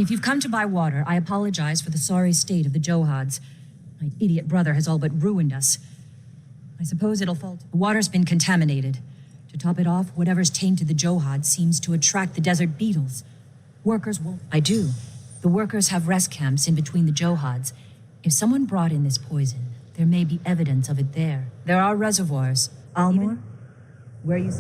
If you've come to buy water, I apologize for the sorry state of the Johads. My idiot brother has all but ruined us. I suppose it'll fall. The water's been contaminated. To top it off, whatever's tainted the Johads seems to attract the desert beetles. Workers won't. I do. The workers have rest camps in between the Johads. If someone brought in this poison, there may be evidence of it there. There are reservoirs. Almor? Where you...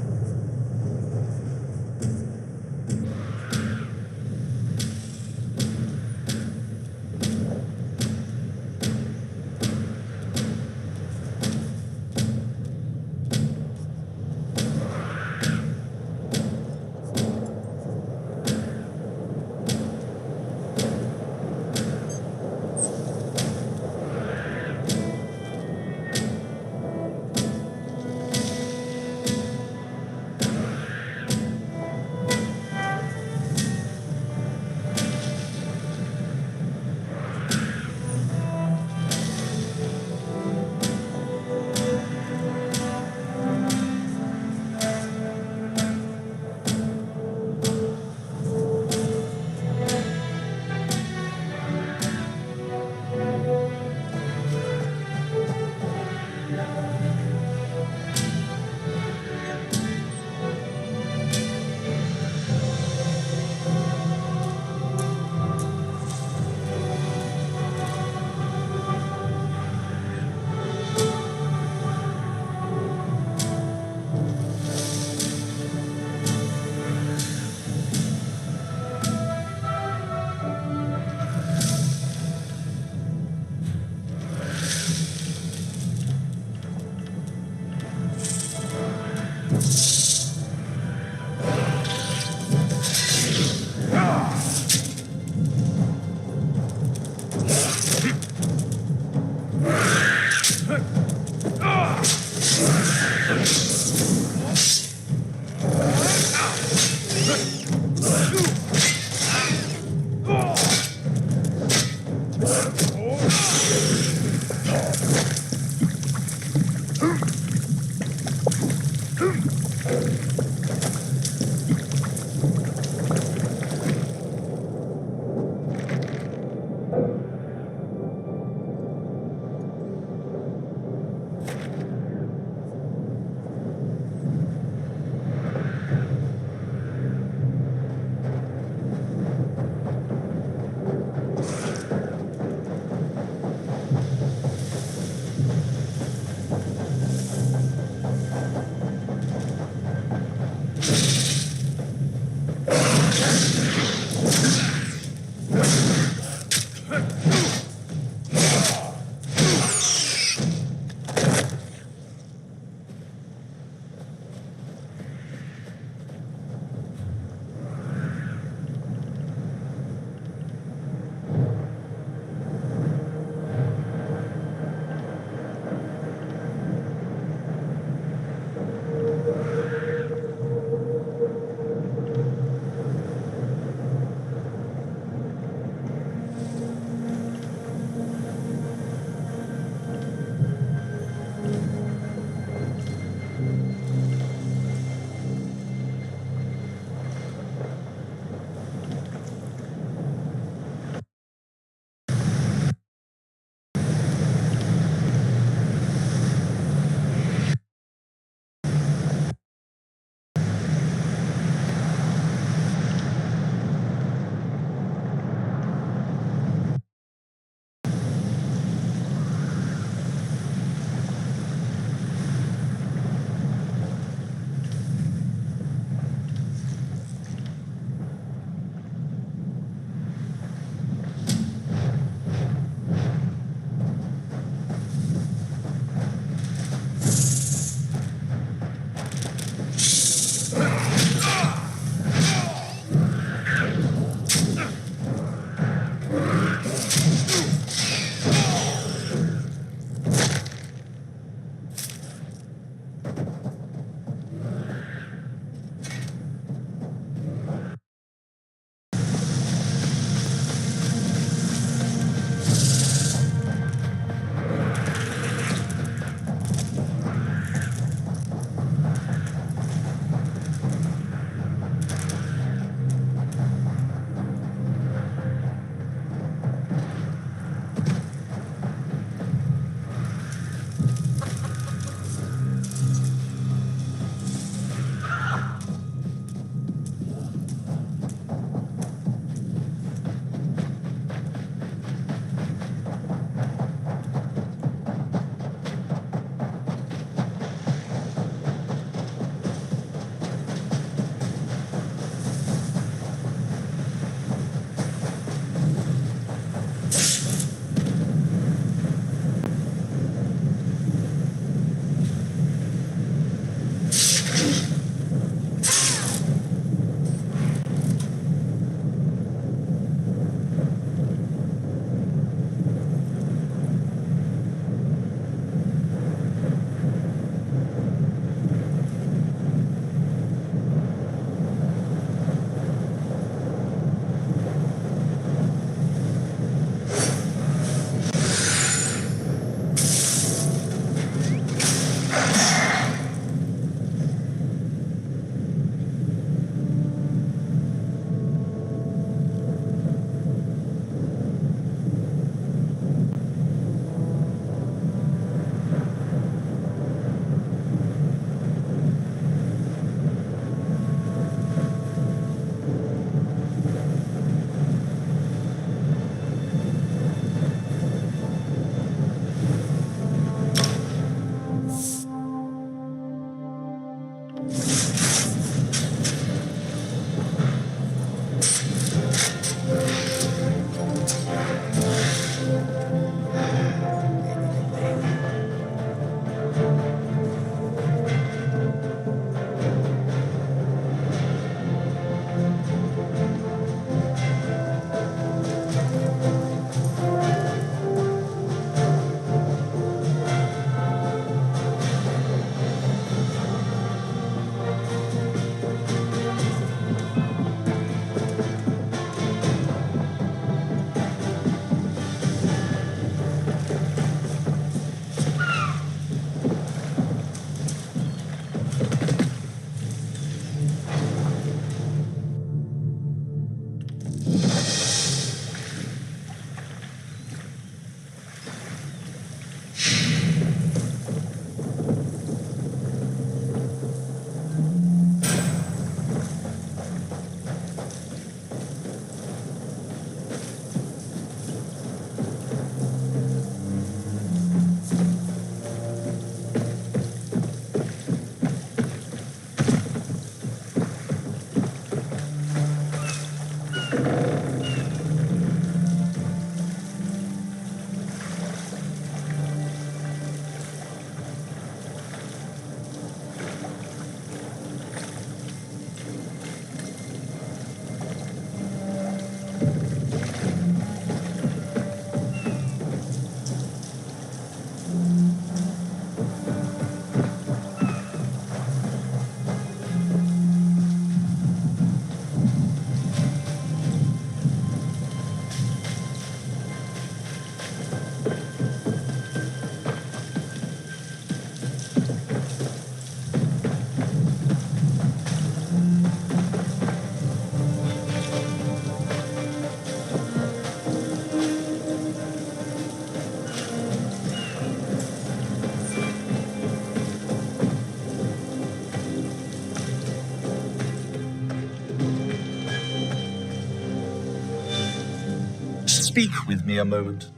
speak with me a moment?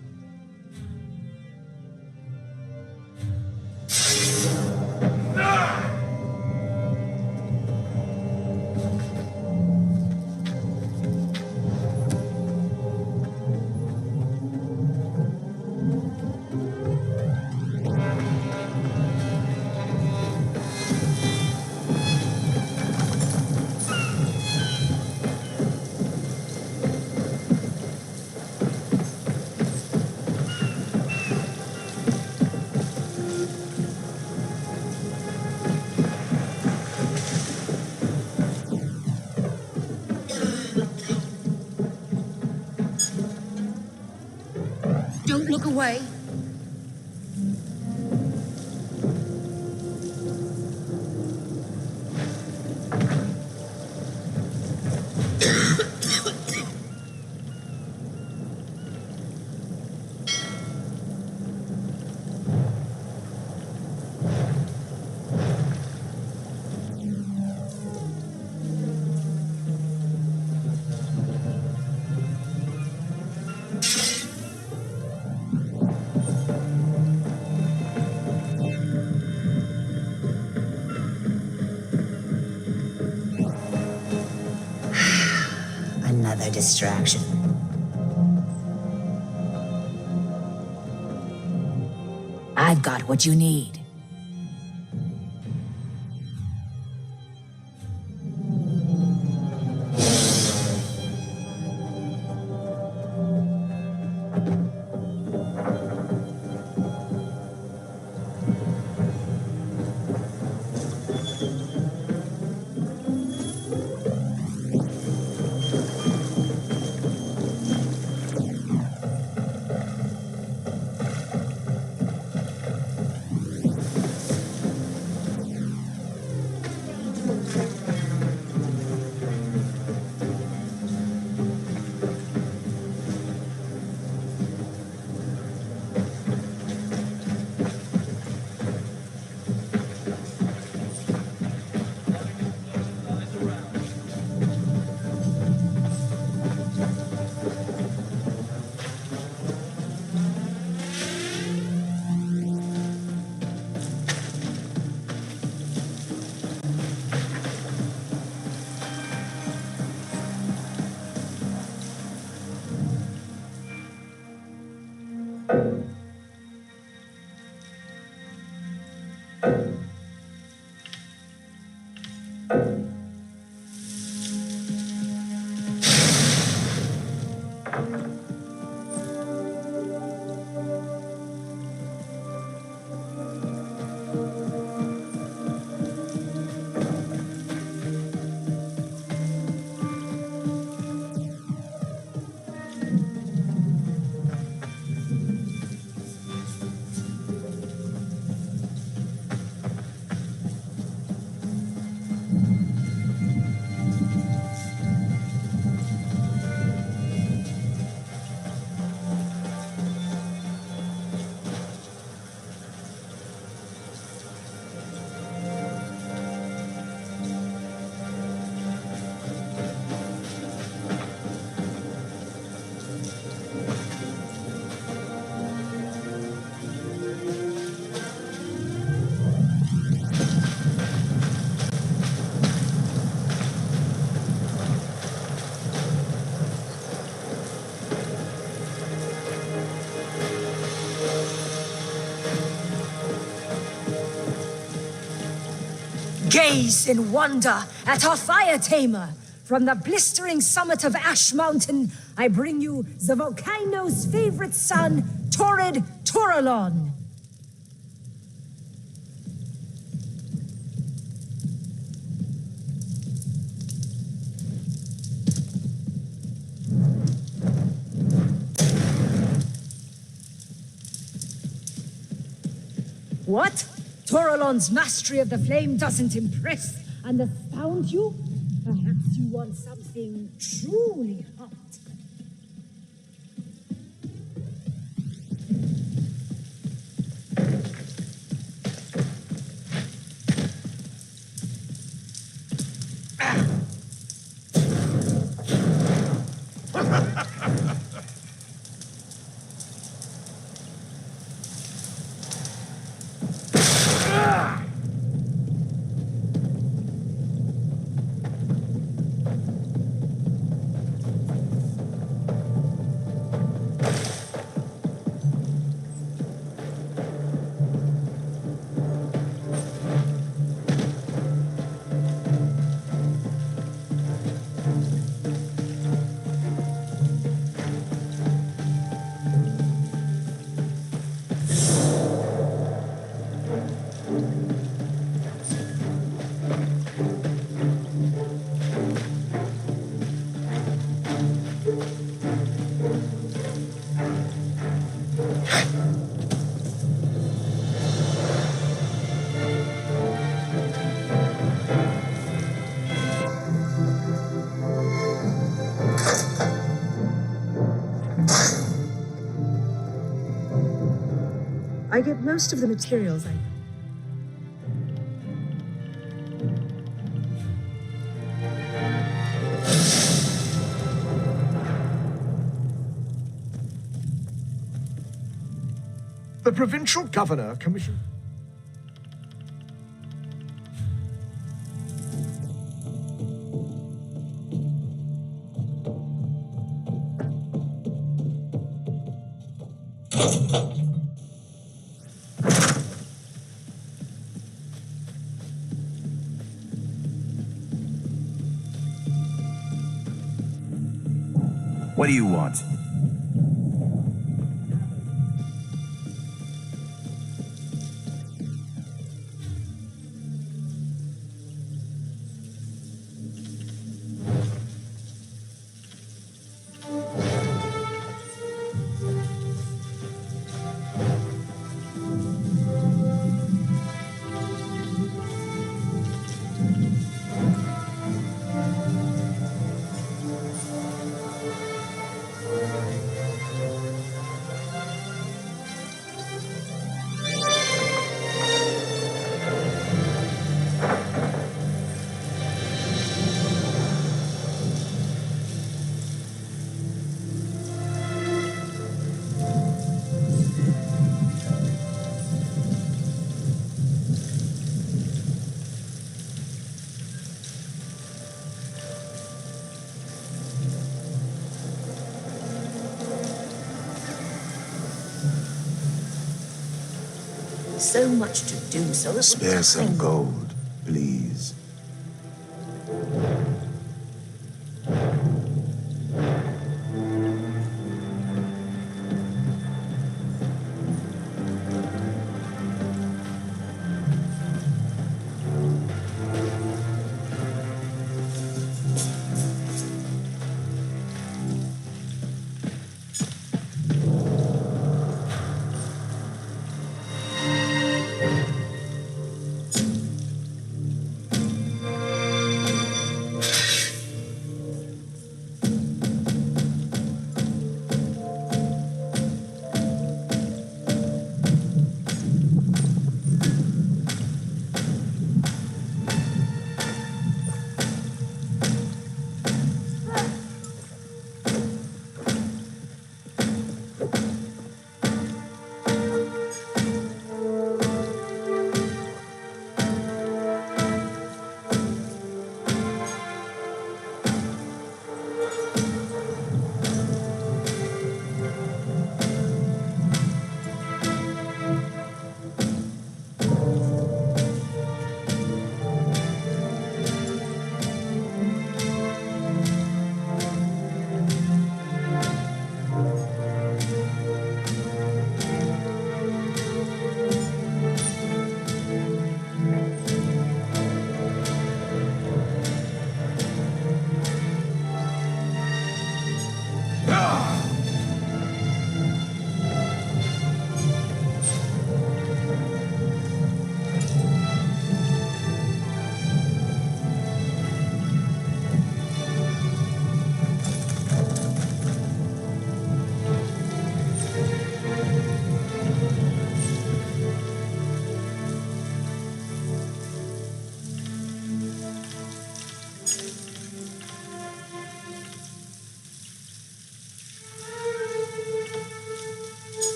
Don't look away. Another distraction. I've got what you need. Gaze in wonder at our fire tamer. From the blistering summit of Ash Mountain, I bring you the volcano's favorite son, Torrid Toralon. What? Toralon's mastery of the flame doesn't impress and astound you? Perhaps you want something truly hot. I get most of the materials I... The provincial governor commissioned... What do you want? So much to do, so little Spare some time. gold, please.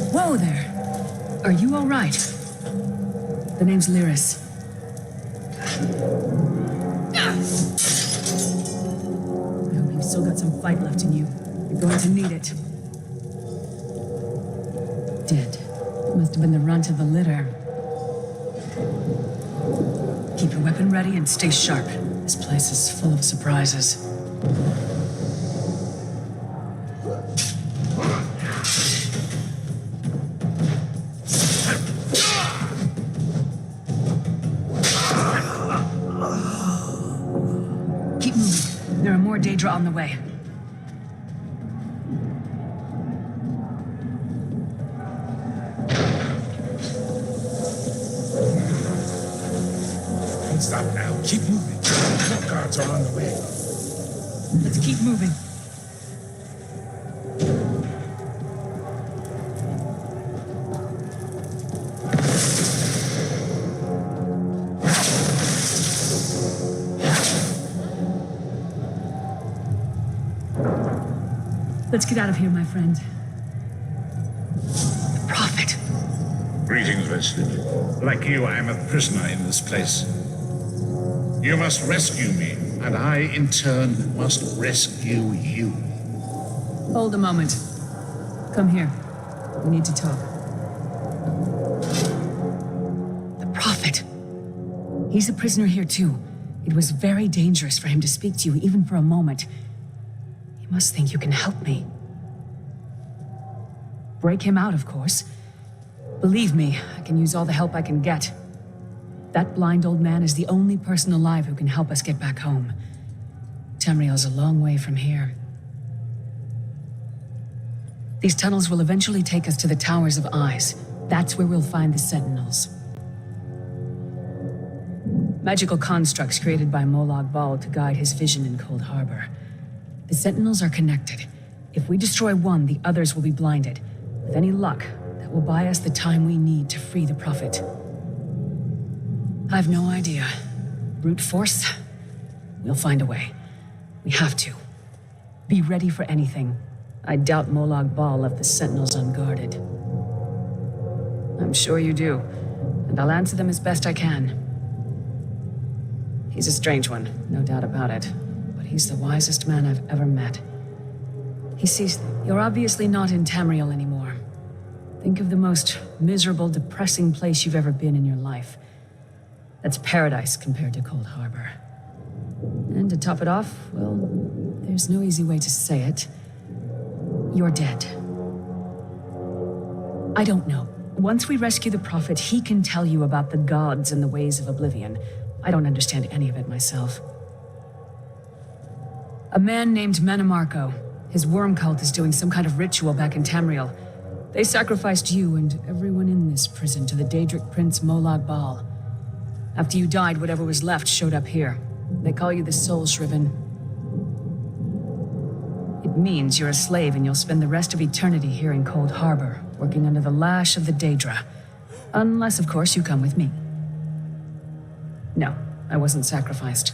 Whoa there. Are you all right? The name's Lyris. I hope you've still got some fight left in you. You're going to need it. Dead. Must have been the runt of the litter. Keep your weapon ready and stay sharp. This place is full of surprises. Keep moving. There are more Daedra on the way. Don't stop now. Keep moving. More guards are on the way. Let's keep moving. Let's get out of here, my friend. The Prophet. Greetings, Vestige. Like you, I am a prisoner in this place. You must rescue me, and I, in turn, must rescue you. Hold a moment. Come here. We need to talk. The Prophet. He's a prisoner here, too. It was very dangerous for him to speak to you, even for a moment. You must think you can help me. Break him out, of course. Believe me, I can use all the help I can get. That blind old man is the only person alive who can help us get back home. Tamriel's a long way from here. These tunnels will eventually take us to the Towers of Eyes. That's where we'll find the Sentinels. Magical constructs created by Molag Bal to guide his vision in Cold Harbor. The Sentinels are connected. If we destroy one, the others will be blinded. With any luck, that will buy us the time we need to free the Prophet. I've no idea. Brute force? We'll find a way. We have to. Be ready for anything. I doubt Molag Bal left the Sentinels unguarded. I'm sure you do, and I'll answer them as best I can. He's a strange one, no doubt about it, but he's the wisest man I've ever met. He sees you're obviously not in Tamriel anymore. Think of the most miserable, depressing place you've ever been in your life. That's paradise compared to Cold Harbor. And to top it off, well, there's no easy way to say it. You're dead. I don't know. Once we rescue the Prophet, he can tell you about the gods and the ways of oblivion. I don't understand any of it myself. A man named Manamarco. His worm cult is doing some kind of ritual back in Tamriel. They sacrificed you and everyone in this prison to the Daedric prince Molag Bal. After you died, whatever was left showed up here. They call you the Soul Shriven. It means you're a slave and you'll spend the rest of eternity here in Cold Harbor, working under the lash of the Daedra. Unless, of course, you come with me. No, I wasn't sacrificed.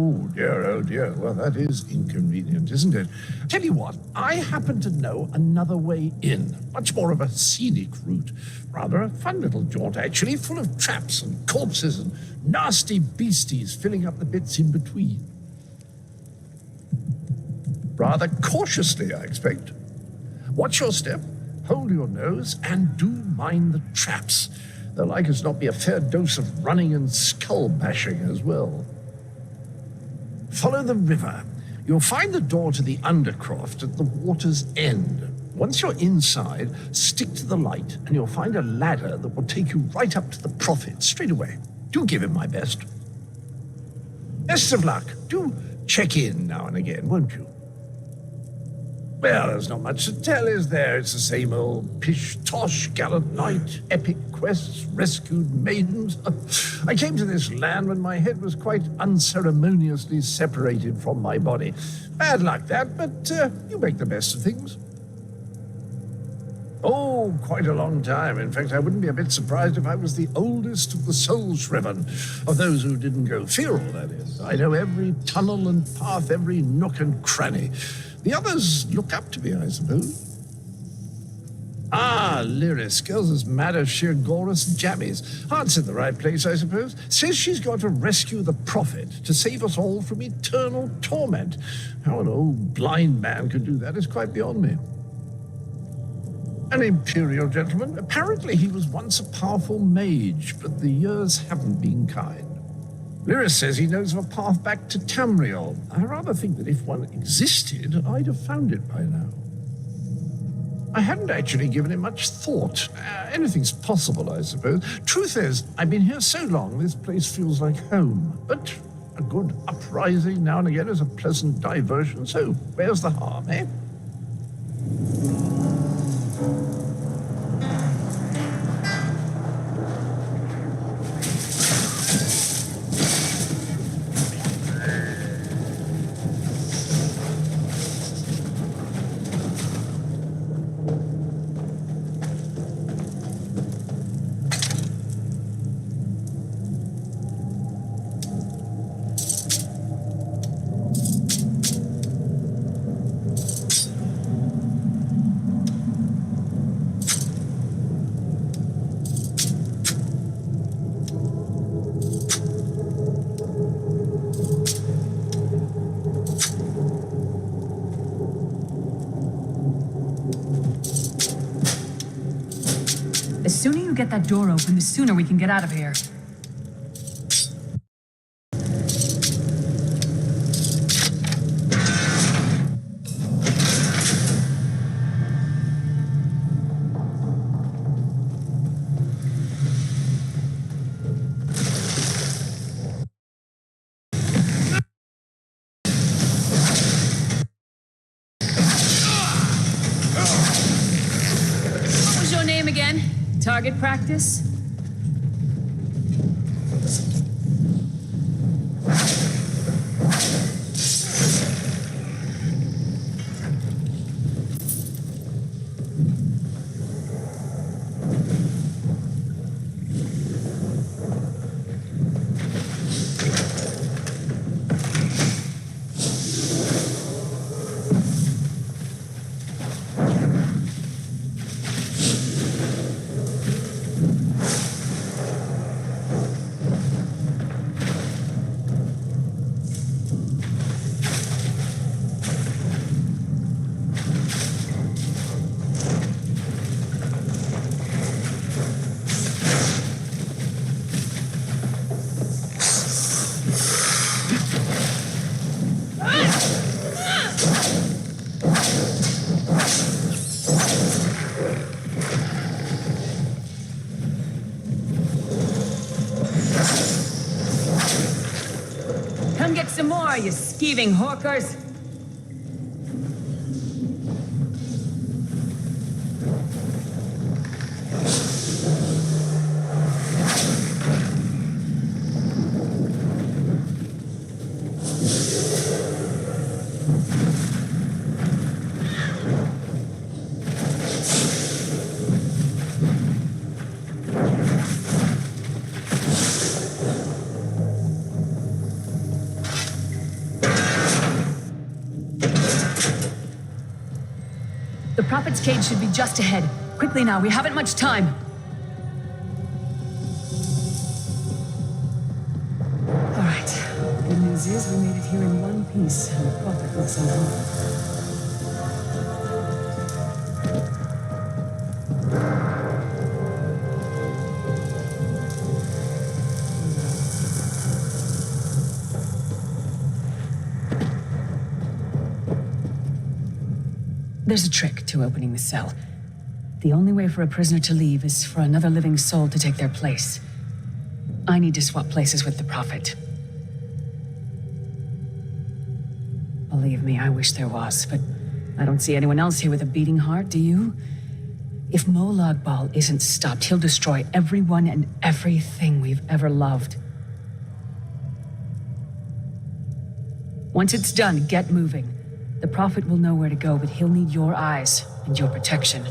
Oh dear. Well, that is inconvenient, isn't it? Tell you what, I happen to know another way in. Much more of a scenic route. Rather a fun little jaunt, actually, full of traps and corpses and nasty beasties filling up the bits in between. Rather cautiously, I expect. Watch your step, hold your nose, and do mind the traps. There'll like as not be a fair dose of running and skull bashing as well. Follow the river. You'll find the door to the undercroft at the water's end. Once you're inside, stick to the light, and you'll find a ladder that will take you right up to the prophet straight away. Do give him my best. Best of luck. Do check in now and again, won't you? Well, there's not much to tell, is there? It's the same old pish-tosh, gallant knight, epic quests, rescued maidens. I came to this land when my head was quite unceremoniously separated from my body. Bad luck, that, but you make the best of things. Oh, quite a long time. In fact, I wouldn't be a bit surprised if I was the oldest of the soul-shriven, of those who didn't go feral, that is. I know every tunnel and path, every nook and cranny. The others look up to me, I suppose. Ah, Lyris, girl's as mad as sheer Gorus jammies. Heart's in the right place, I suppose. Says she's got to rescue the prophet to save us all from eternal torment. How an old blind man could do that is quite beyond me. An imperial gentleman. Apparently he was once a powerful mage, but the years haven't been kind. Lyris says he knows of a path back to Tamriel. I rather think that if one existed, I'd have found it by now. I hadn't actually given it much thought. Anything's possible, I suppose. Truth is, I've been here so long, this place feels like home. But a good uprising now and again is a pleasant diversion, so where's the harm, eh? The sooner you get that door open, the sooner we can get out of here. What was your name again? Target practice? Come get some more, you skeeving hawkers. The Prophet's cage should be just ahead. Quickly now, we haven't much time. All right. Good news is we made it here in one piece, and the Prophet looks unharmed. There's a trick to opening the cell. The only way for a prisoner to leave is for another living soul to take their place. I need to swap places with the Prophet. Believe me, I wish there was, but I don't see anyone else here with a beating heart, do you? If Molag Bal isn't stopped, he'll destroy everyone and everything we've ever loved. Once it's done, get moving. The Prophet will know where to go, but he'll need your eyes and your protection.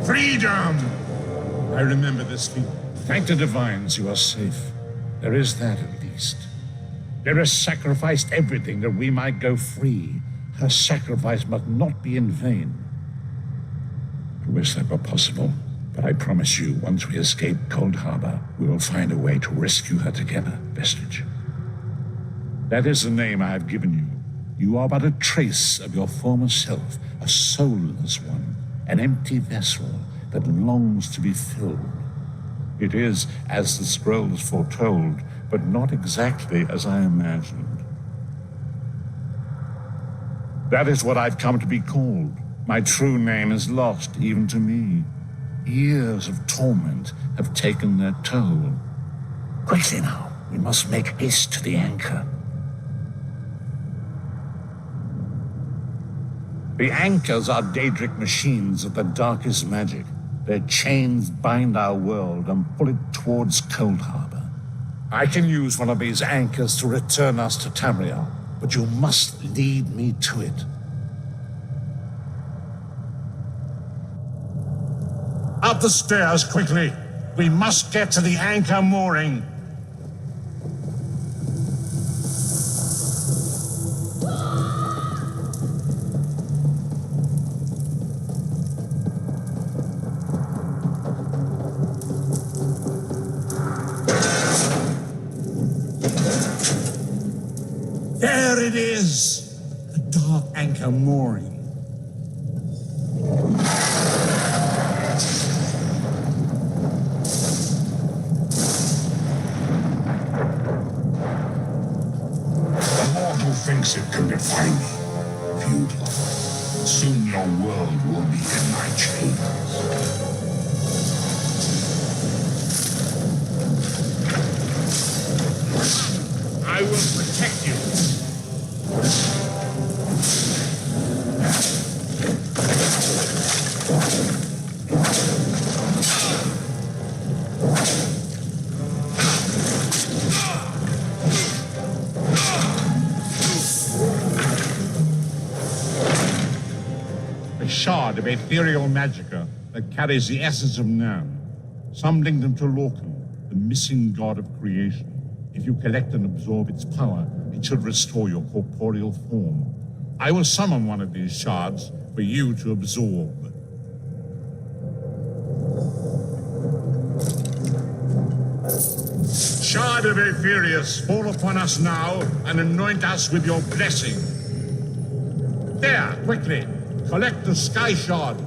Freedom! I remember this feeling. Thank the divines you are safe. There is that at least. There sacrificed everything that we might go free. Her sacrifice must not be in vain. I wish that were possible, but I promise you, once we escape Cold Harbor, we will find a way to rescue her together, Vestige. That is the name I have given you. You are but a trace of your former self, a soulless one, an empty vessel that longs to be filled. It is as the scrolls foretold, but not exactly as I imagined. That is what I've come to be called. My true name is lost even to me. Years of torment have taken their toll. Quickly now, we must make haste to the anchor. The anchors are Daedric machines of the darkest magic. Their chains bind our world and pull it towards Cold Harbor. I can use one of these anchors to return us to Tamriel, but you must lead me to it. Up the stairs, quickly! We must get to the anchor mooring. There it is! The dark anchor mooring. Thinks it can define me. Futile. Soon your world will be in my chains. I will protect you. A shard of ethereal magicka that carries the essence of Nam. Some link them to Lorcan, the missing god of creation. If you collect and absorb its power, it should restore your corporeal form. I will summon one of these shards for you to absorb. Shard of Aetherius, fall upon us now and anoint us with your blessing. There, quickly, collect the sky shard.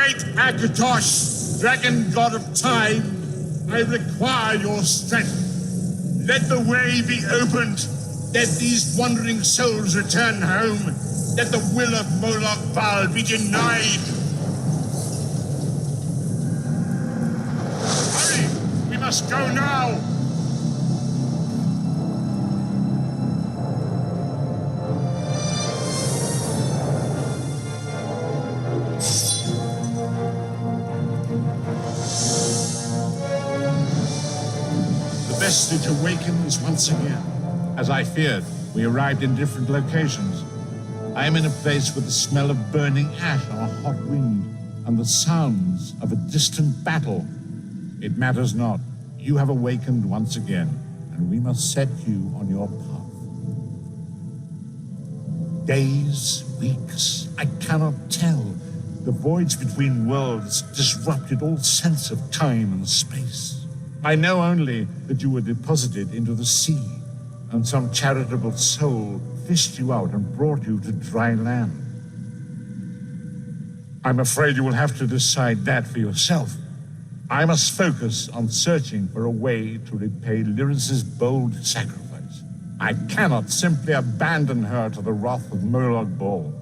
Great Akatosh, dragon god of time, I require your strength. Let the way be opened. Let these wandering souls return home. Let the will of Moloch Baal be denied. Hurry! We must go now! The vestige awakens once again. As I feared, we arrived in different locations. I am in a place with the smell of burning ash on a hot wind and the sounds of a distant battle. It matters not. You have awakened once again, and we must set you on your path. Days, weeks, I cannot tell. The voids between worlds disrupted all sense of time and space. I know only that you were deposited into the sea, and some charitable soul fished you out and brought you to dry land. I'm afraid you will have to decide that for yourself. I must focus on searching for a way to repay Lyris's bold sacrifice. I cannot simply abandon her to the wrath of Moloch Baal.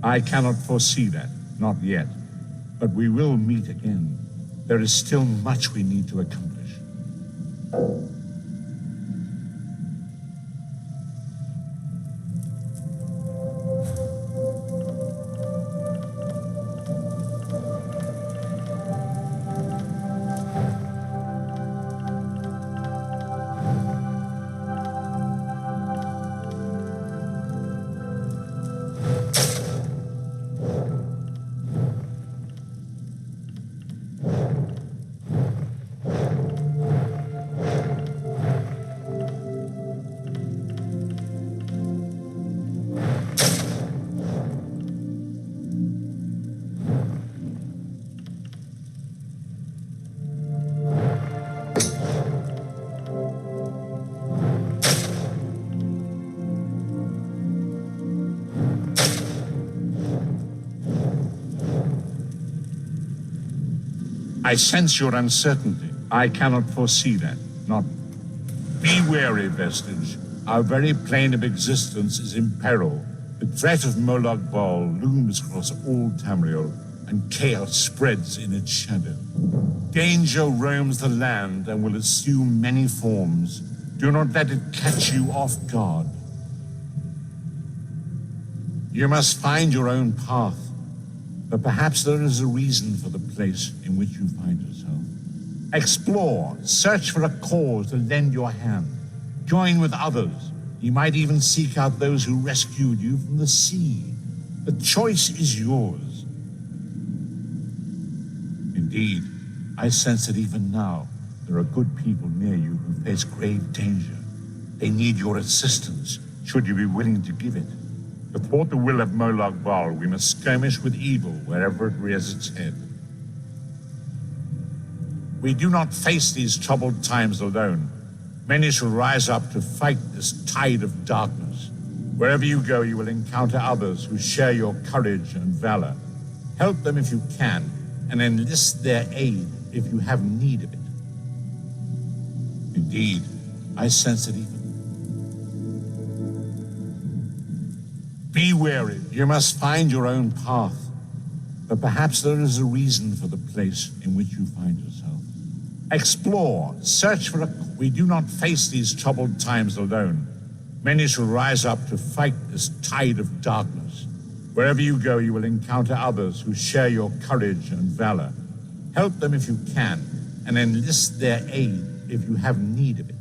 I cannot foresee that, not yet. But we will meet again. There is still much we need to accomplish. I sense your uncertainty. I cannot foresee that. Not. Be wary, Vestige. Our very plane of existence is in peril. The threat of Moloch Baal looms across all Tamriel, and chaos spreads in its shadow. Danger roams the land and will assume many forms. Do not let it catch you off guard. You must find your own path. But perhaps there is a reason for the place in which you find yourself. Explore, search for a cause to lend your hand. Join with others. You might even seek out those who rescued you from the sea. The choice is yours. Indeed, I sense that even now, there are good people near you who face grave danger. They need your assistance, should you be willing to give it. To thwart the will of Moloch Baal, we must skirmish with evil wherever it rears its head. We do not face these troubled times alone. Many shall rise up to fight this tide of darkness. Wherever you go, you will encounter others who share your courage and valor. Help them if you can, and enlist their aid if you have need of it. Indeed, I sense it even. Be wary. You must find your own path. But perhaps there is a reason for the place in which you find yourself. Explore. Search for a... We do not face these troubled times alone. Many shall rise up to fight this tide of darkness. Wherever you go, you will encounter others who share your courage and valor. Help them if you can, and enlist their aid if you have need of it.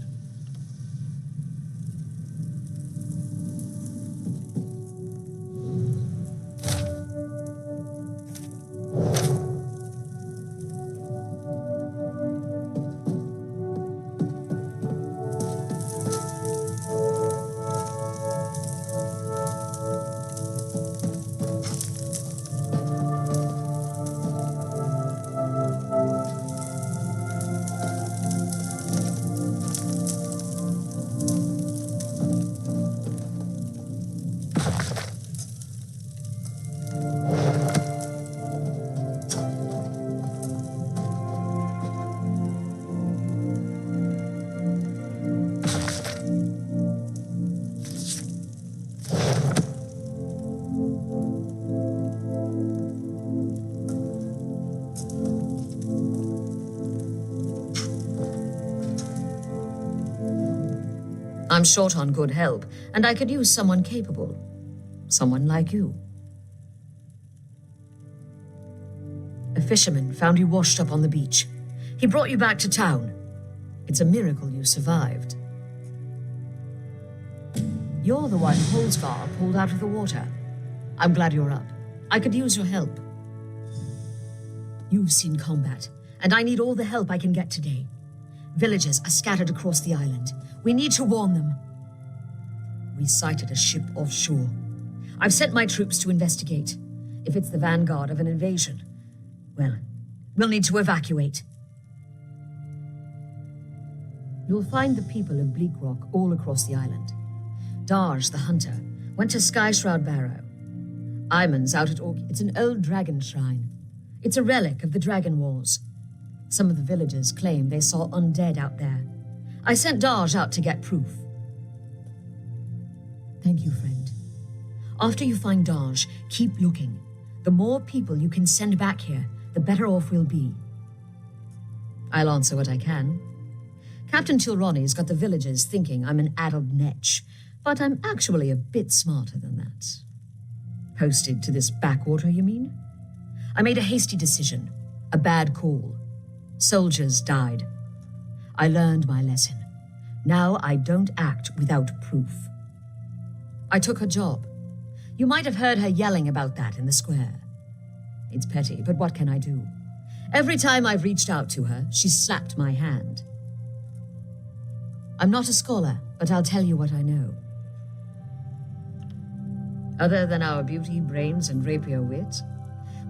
I'm short on good help, and I could use someone capable. Someone like you. A fisherman found you washed up on the beach. He brought you back to town. It's a miracle you survived. You're the one Holsgar pulled out of the water. I'm glad you're up. I could use your help. You've seen combat, and I need all the help I can get today. Villages are scattered across the island. We need to warn them. We sighted a ship offshore. I've sent my troops to investigate. If it's the vanguard of an invasion, well, we'll need to evacuate. You'll find the people of Bleak Rock all across the island. Darj, the hunter, went to Skyshroud Barrow. Iman's out at It's an old dragon shrine. It's a relic of the Dragon Wars. Some of the villagers claim they saw undead out there. I sent Darj out to get proof. Thank you, friend. After you find Darj, keep looking. The more people you can send back here, the better off we'll be. I'll answer what I can. Captain Tilroni's got the villagers thinking I'm an addled netch, but I'm actually a bit smarter than that. Posted to this backwater, you mean? I made a hasty decision, a bad call. Soldiers died. I learned my lesson. Now I don't act without proof. I took her job. You might have heard her yelling about that in the square. It's petty, but what can I do? Every time I've reached out to her, she's slapped my hand. I'm not a scholar, but I'll tell you what I know. Other than our beauty, brains, and rapier wit,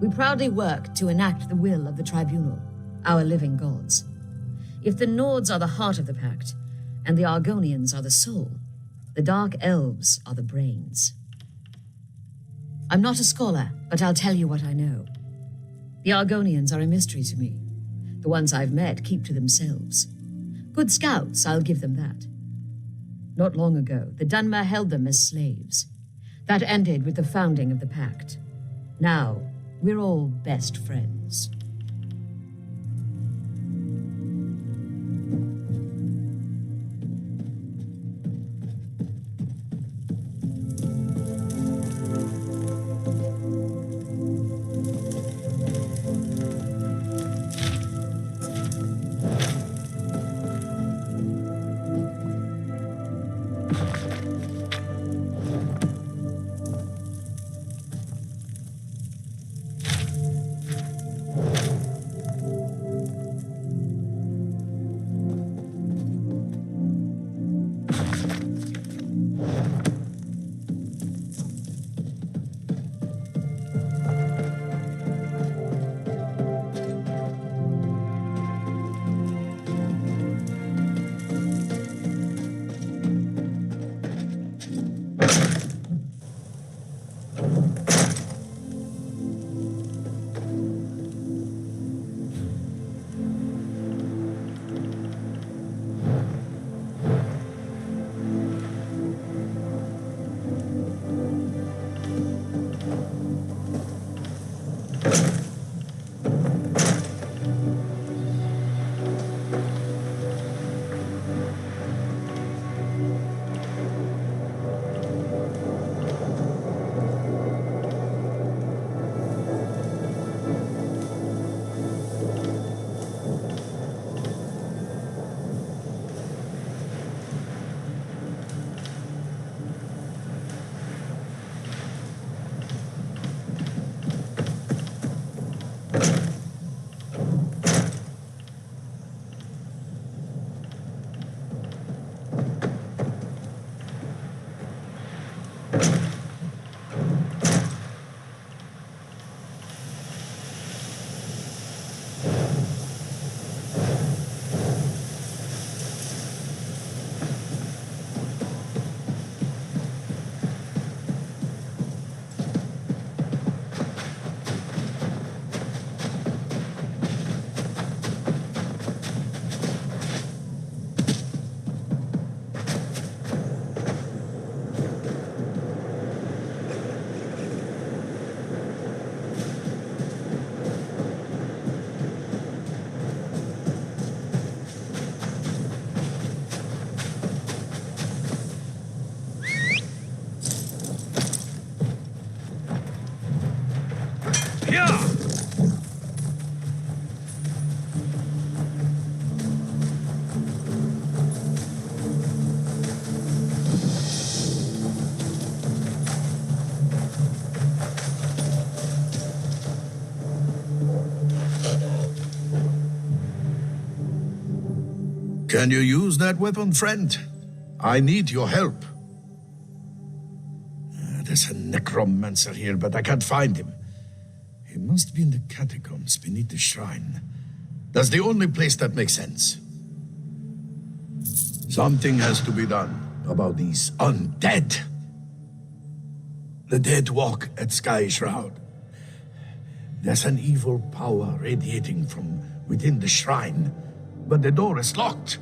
we proudly work to enact the will of the tribunal, our living gods. If the Nords are the heart of the pact, and the Argonians are the soul, the Dark Elves are the brains. I'm not a scholar, but I'll tell you what I know. The Argonians are a mystery to me. The ones I've met keep to themselves. Good scouts, I'll give them that. Not long ago, the Dunmer held them as slaves. That ended with the founding of the pact. Now, we're all best friends. Can you use that weapon, friend? I need your help. There's a necromancer here, but I can't find him. He must be in the catacombs beneath the shrine. That's the only place that makes sense. Something has to be done about these undead. The dead walk at Sky Shroud. There's an evil power radiating from within the shrine, but the door is locked.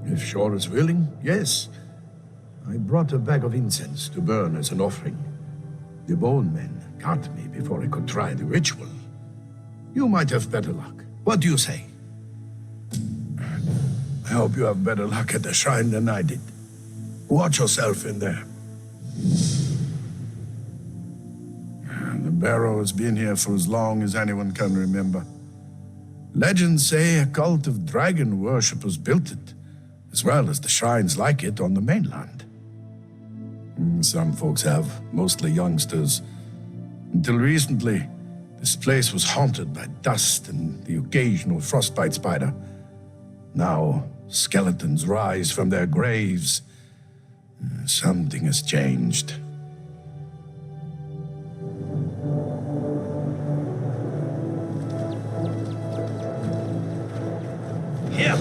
If Shore is willing, yes. I brought a bag of incense to burn as an offering. The bone men cut me before I could try the ritual. You might have better luck. What do you say? I hope you have better luck at the shrine than I did. Watch yourself in there. The barrow has been here for as long as anyone can remember. Legends say a cult of dragon worshippers built it, as well as the shrines like it on the mainland. Some folks have, mostly youngsters. Until recently, this place was haunted by dust and the occasional frostbite spider. Now, skeletons rise from their graves. Something has changed. Here!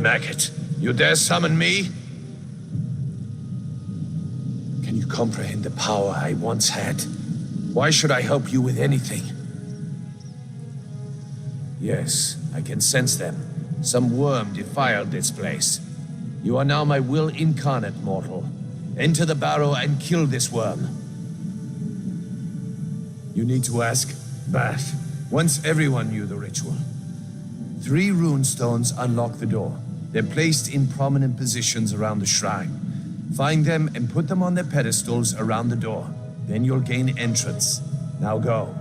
Maggot, you dare summon me? Can you comprehend the power I once had? Why should I help you with anything? Yes, I can sense them. Some worm defiled this place. You are now my will incarnate, mortal. Enter the barrow and kill this worm. You need to ask? Bath. Once everyone knew the ritual. 3 rune stones unlock the door. They're placed in prominent positions around the shrine. Find them and put them on their pedestals around the door. Then you'll gain entrance. Now go.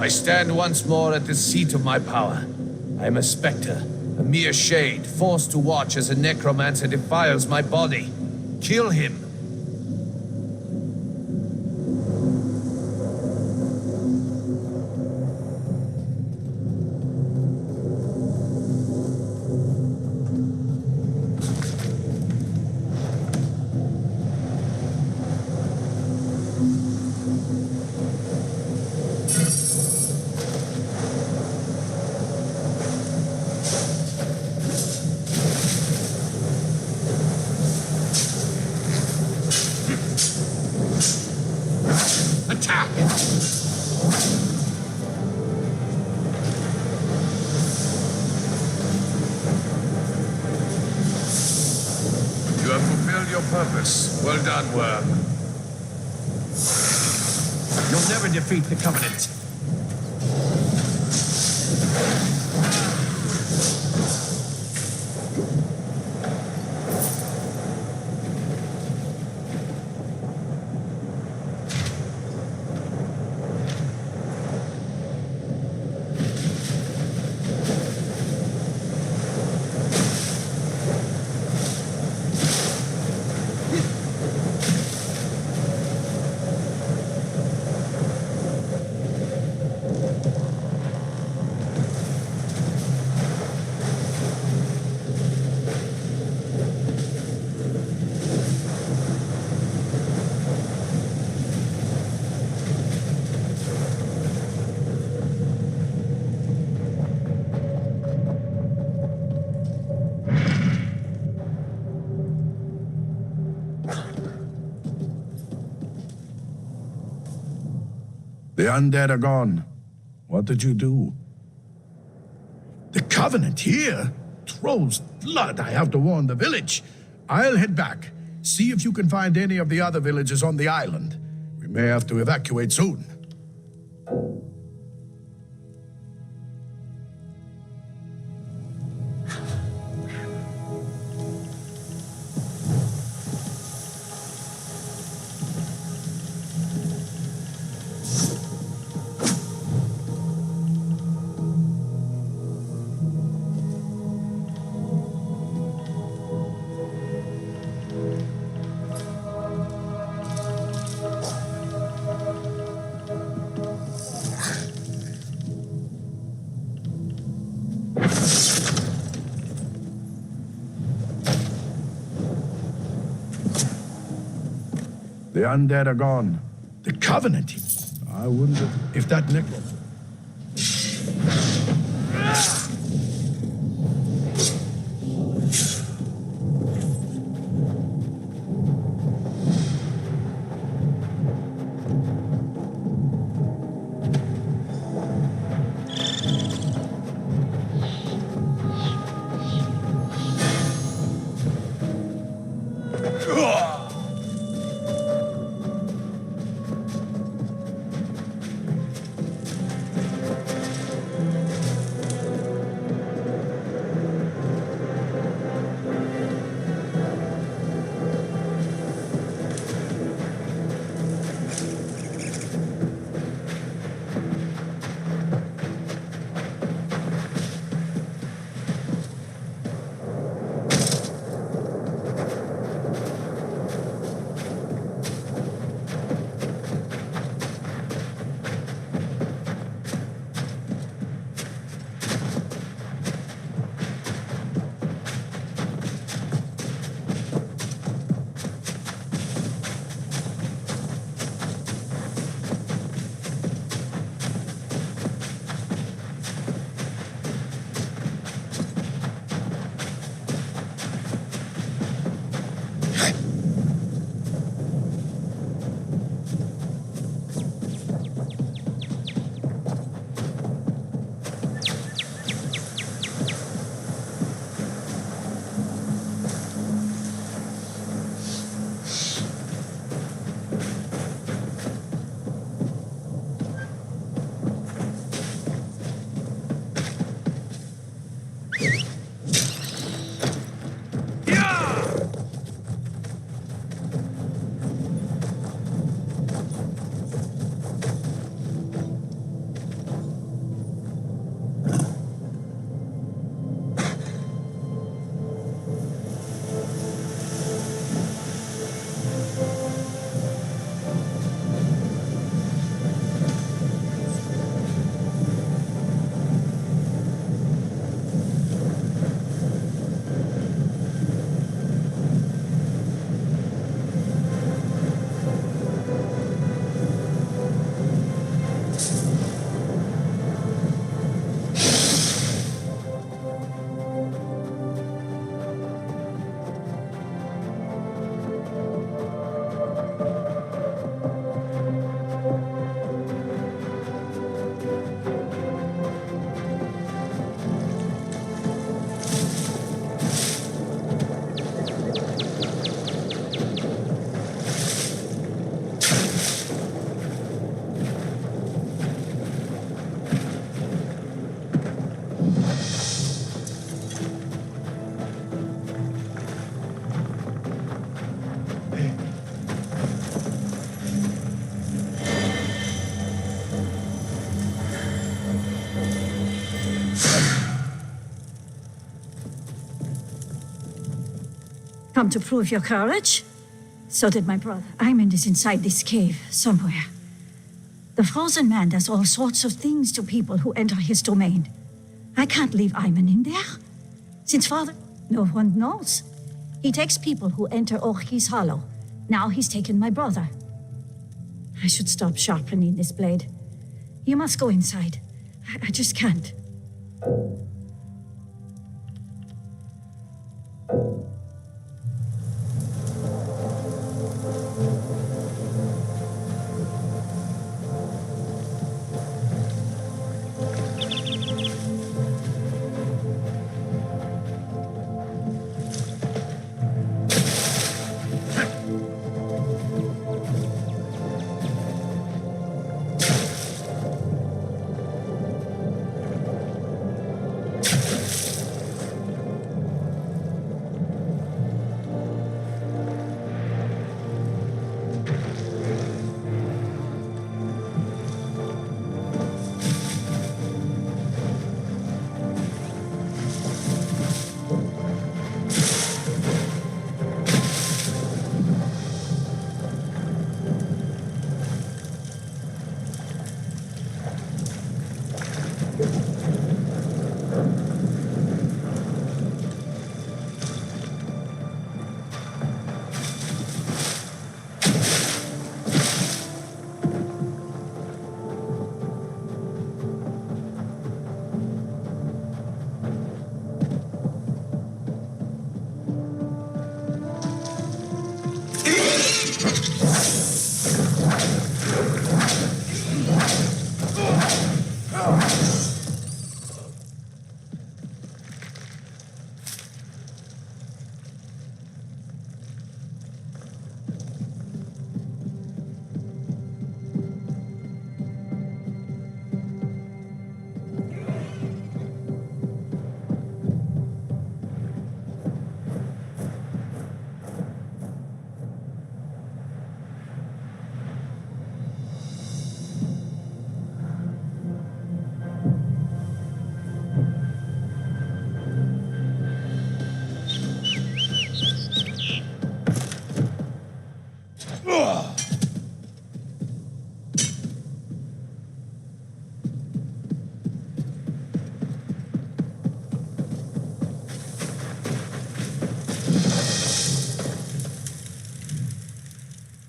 I stand once more at the seat of my power. I am a specter, a mere shade, forced to watch as a necromancer defiles my body. Kill him. You have fulfilled your purpose. Well done, Worm. You'll never defeat the Covenant. The undead are gone. What did you do? The Covenant here? Troll's blood. I have to warn the village. I'll head back. See if you can find any of the other villages on the island. We may have to evacuate soon. The undead are gone. The Covenant? I wonder If that necro... Come to prove your courage? So did my brother. Ayman is inside this cave, somewhere. The Frozen Man does all sorts of things to people who enter his domain. I can't leave Ayman in there. Since father, no one knows. He takes people who enter Orki's Hollow. Now he's taken my brother. I should stop sharpening this blade. You must go inside. I just can't.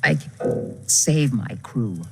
I can save my crew.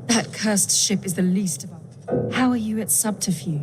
That cursed ship is the least of our... How are you at subterfuge?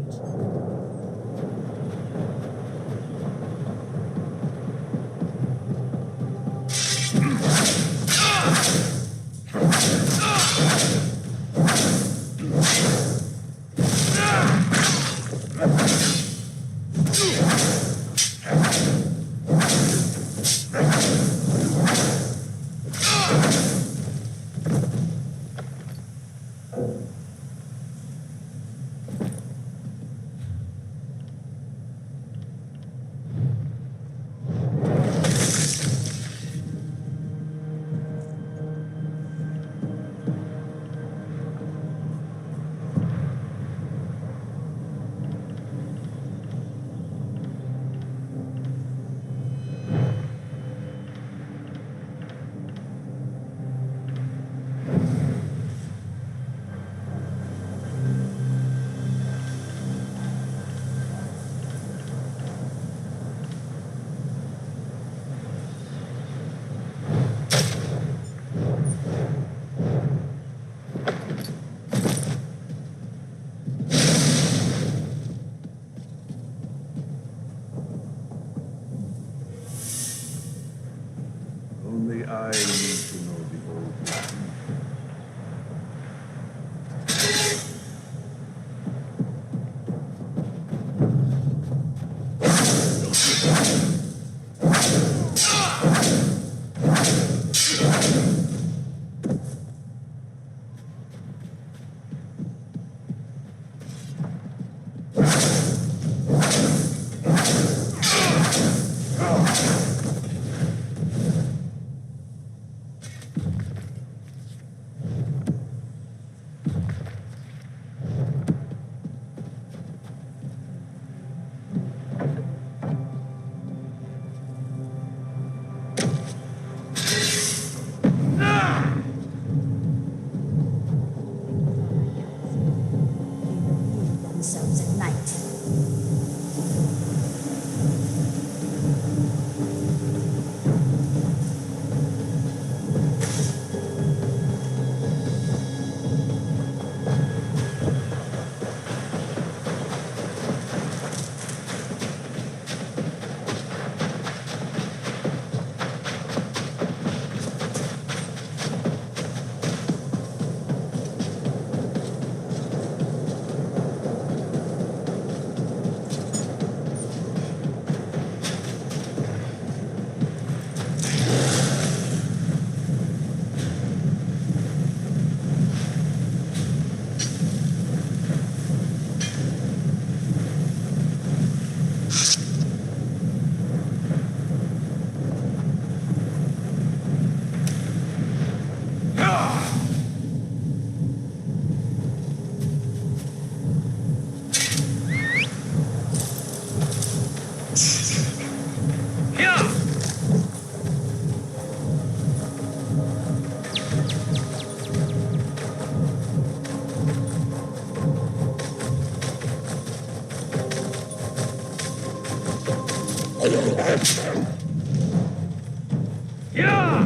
Yeah!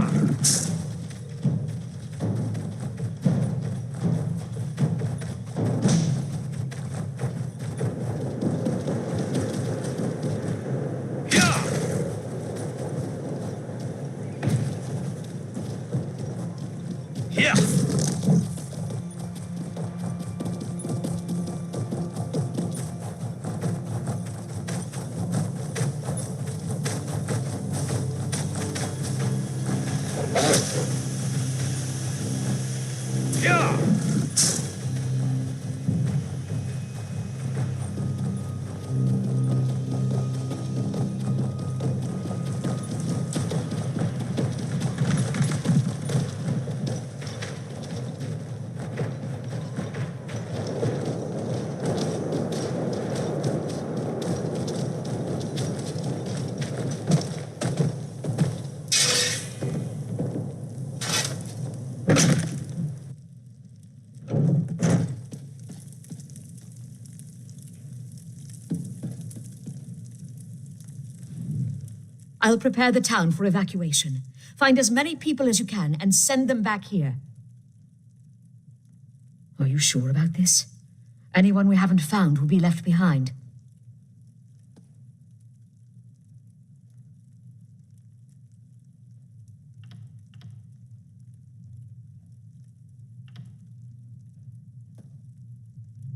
I'll prepare the town for evacuation. Find as many people as you can and send them back here. Are you sure about this? Anyone we haven't found will be left behind.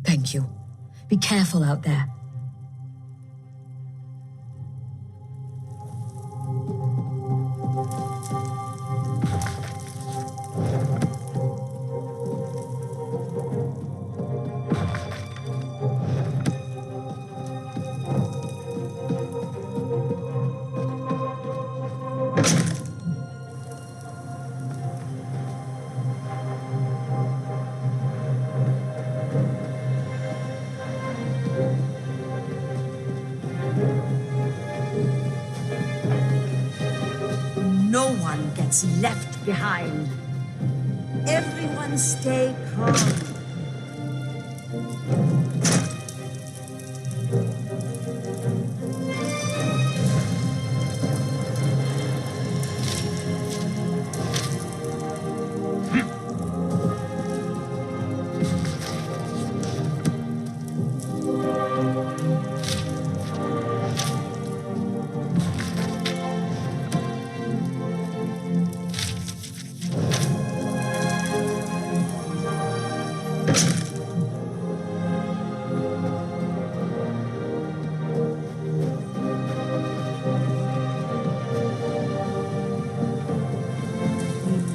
Thank you. Be careful out there. No one gets left behind. Everyone stay calm.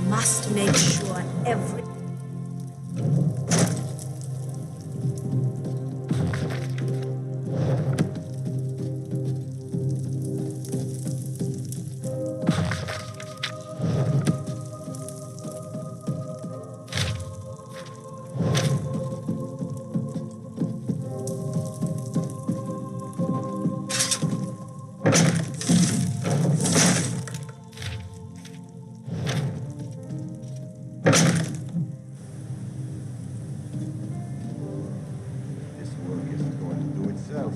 Must make sure every... This work isn't going to do itself.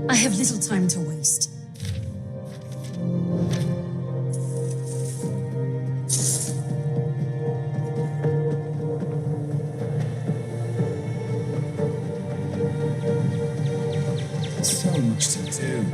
I have little time to waste. So much to do.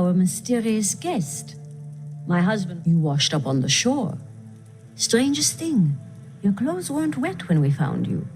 our mysterious guest. My husband, you washed up on the shore. Strangest thing, your clothes weren't wet when we found you.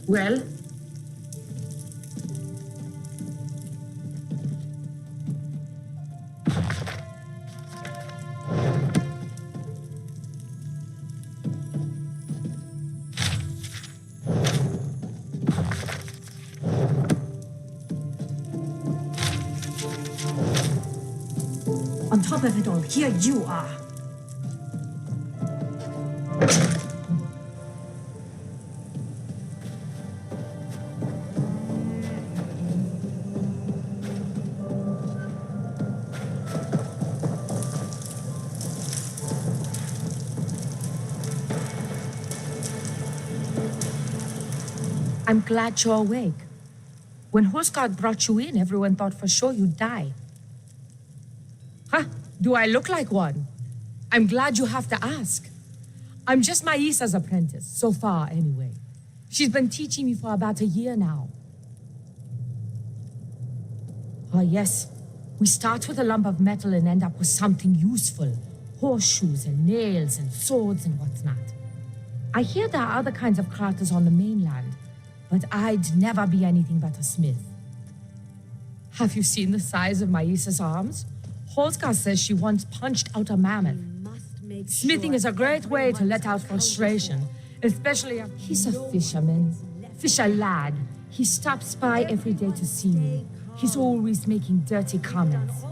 Well? On top of it all, here you are. I'm glad you're awake. When Hosgard brought you in, everyone thought for sure you'd die. Huh? Do I look like one? I'm glad you have to ask. I'm just Maisa's apprentice, so far anyway. She's been teaching me for about a year now. Oh yes, we start with a lump of metal and end up with something useful. Horseshoes and nails and swords and what's not. I hear there are other kinds of crafters on the mainland, but I'd never be anything but a smith. Have you seen the size of Maisa's arms? Holzgar says she once punched out a mammoth. Smithing is a great way to let out frustration, especially if he's a fisherman. Fisher lad. He stops by every day to see me. He's always making dirty comments.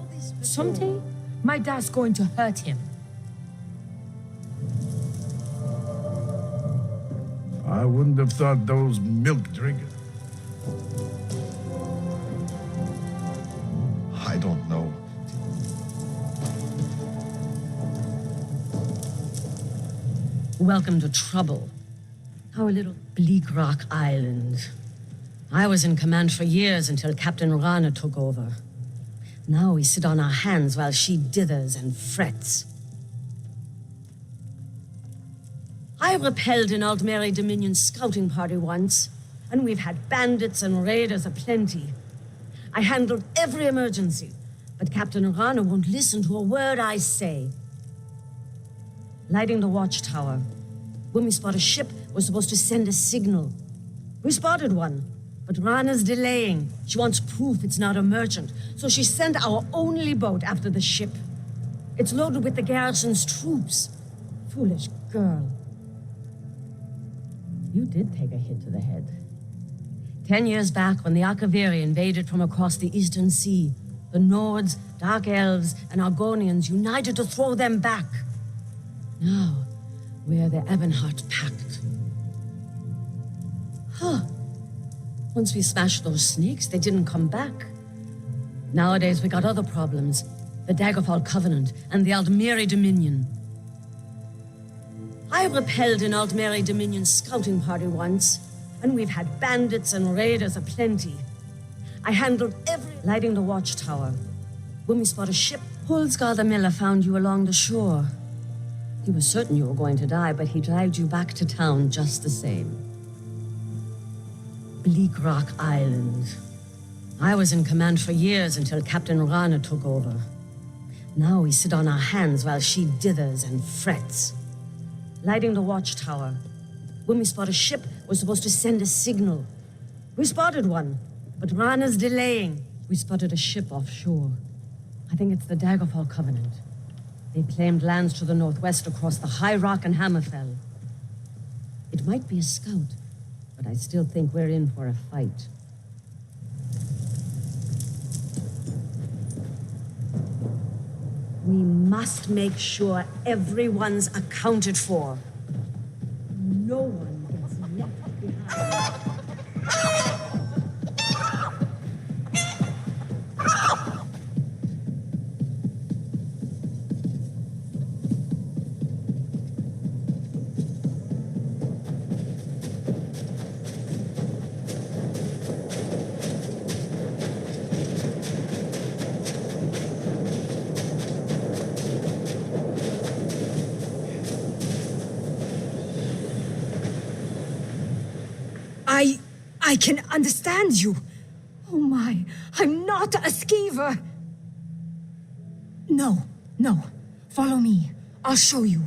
Someday, my dad's going to hurt him. I wouldn't have thought those milk drinkers. I don't know. Welcome to trouble. Our little bleak rock island. I was in command for years until Captain Rana took over. Now we sit on our hands while she dithers and frets. I repelled an Altmeri Dominion scouting party once, and we've had bandits and raiders aplenty. I handled every emergency, but Captain Rana won't listen to a word I say. Lighting the watchtower. When we spot a ship, we're supposed to send a signal. We spotted one. But Rana's delaying. She wants proof it's not a merchant, so she sent our only boat after the ship. It's loaded with the garrison's troops. Foolish girl. You did take a hit to the head. 10 years back, when the Akaviri invaded from across the Eastern Sea, the Nords, Dark Elves, and Argonians united to throw them back. Now, we're the Ebonheart Pact. Huh. Once we smashed those snakes, they didn't come back. Nowadays, we got other problems. The Daggerfall Covenant and the Aldmeri Dominion. I repelled an Aldmeri Dominion scouting party once, and we've had bandits and raiders aplenty. I handled lighting the watchtower. When we spot a ship, Hulsgar the Miller found you along the shore. He was certain you were going to die, but he dragged you back to town just the same. Bleak Rock Island. I was in command for years until Captain Rana took over. Now we sit on our hands while she dithers and frets. Lighting the watchtower. When we spot a ship, we're supposed to send a signal. We spotted one, but Rana's delaying. We spotted a ship offshore. I think it's the Daggerfall Covenant. They claimed lands to the northwest across the High Rock and Hammerfell. It might be a scout, but I still think we're in for a fight. We must make sure everyone's accounted for. No one gets left behind. I can understand you. Oh my, I'm not a skeever. No. Follow me. I'll show you.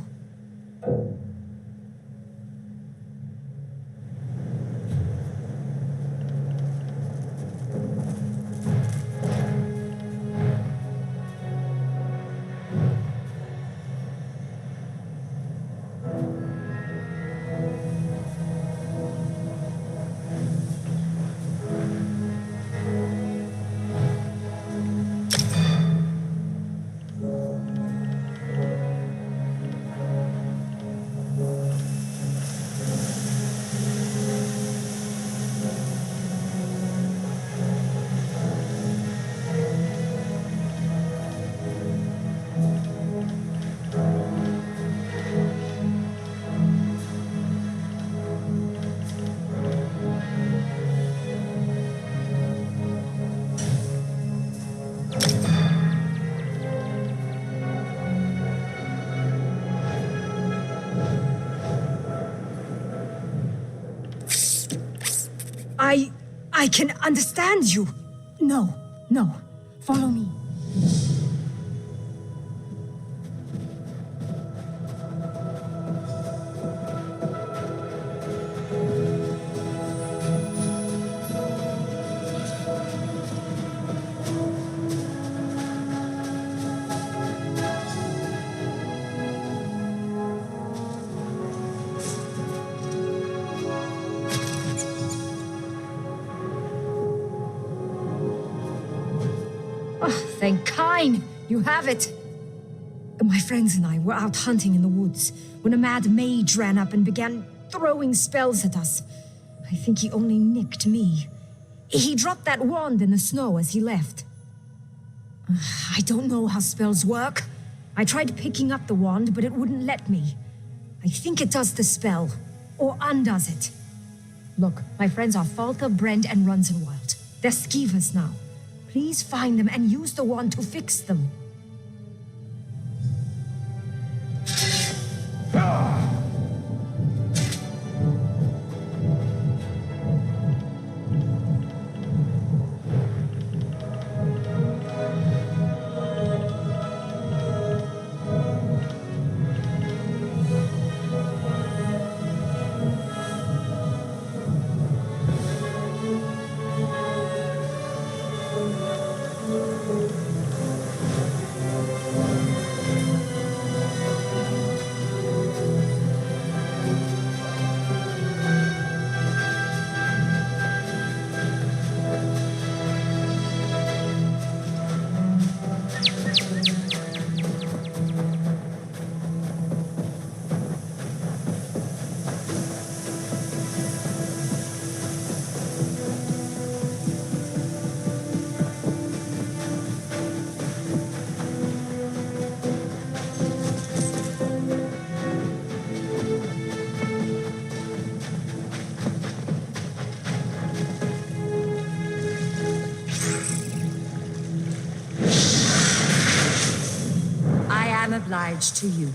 I can understand you. No. Follow me. Thank Kine! You have it! My friends and I were out hunting in the woods when a mad mage ran up and began throwing spells at us. I think he only nicked me. He dropped that wand in the snow as he left. I don't know how spells work. I tried picking up the wand, but it wouldn't let me. I think it does the spell, or undoes it. Look, my friends are Falter, Brent, and Runzenwild. They're skeevers now. Please find them and use the wand to fix them. am obliged to you.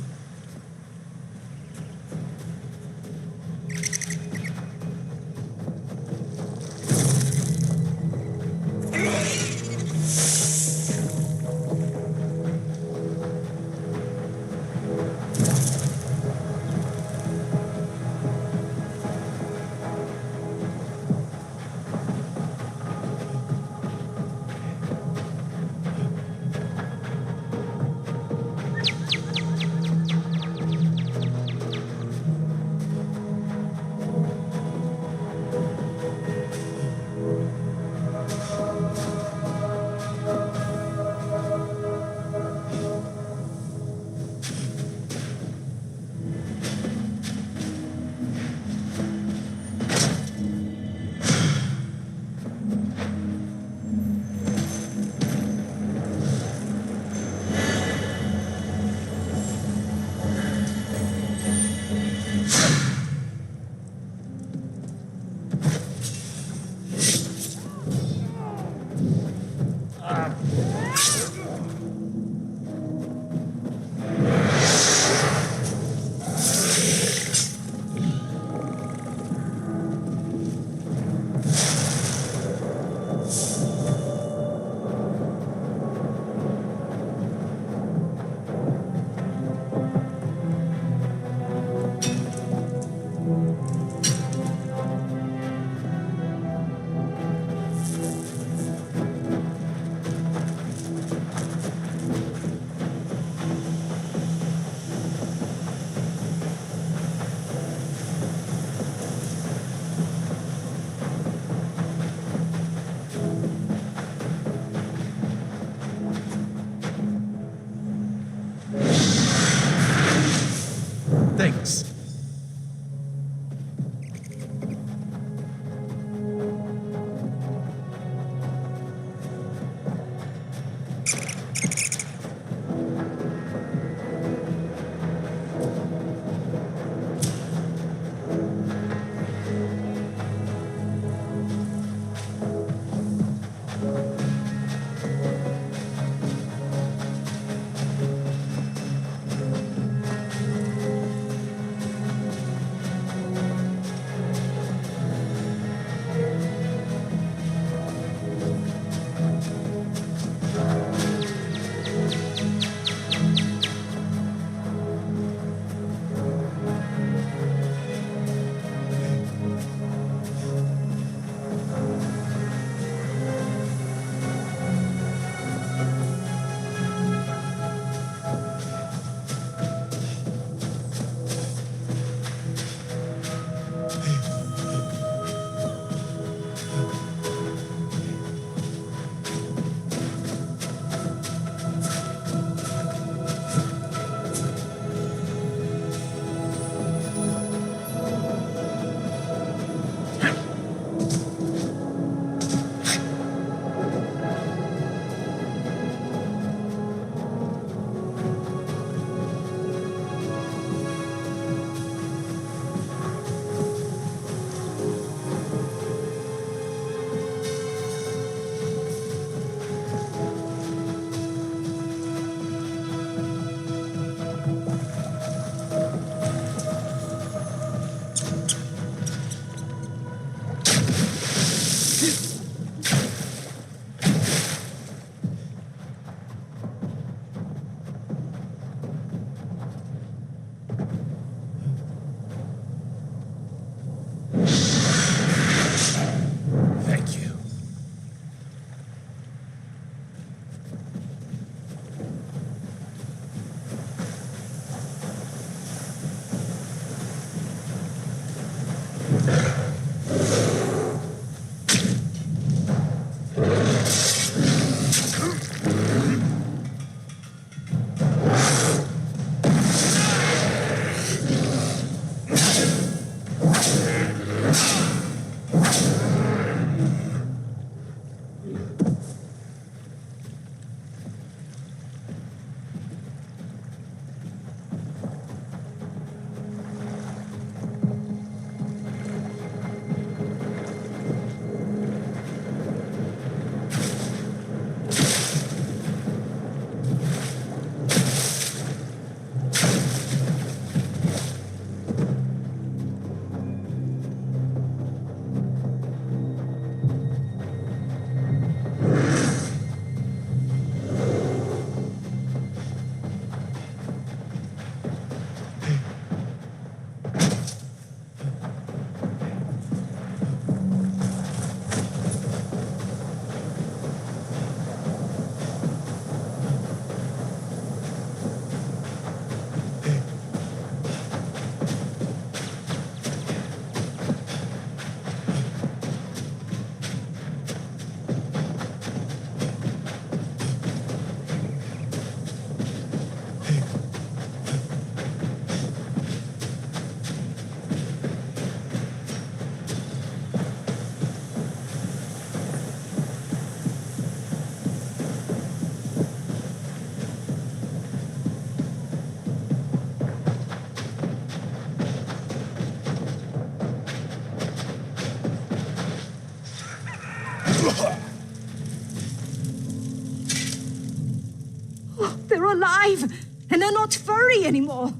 they're not furry anymore.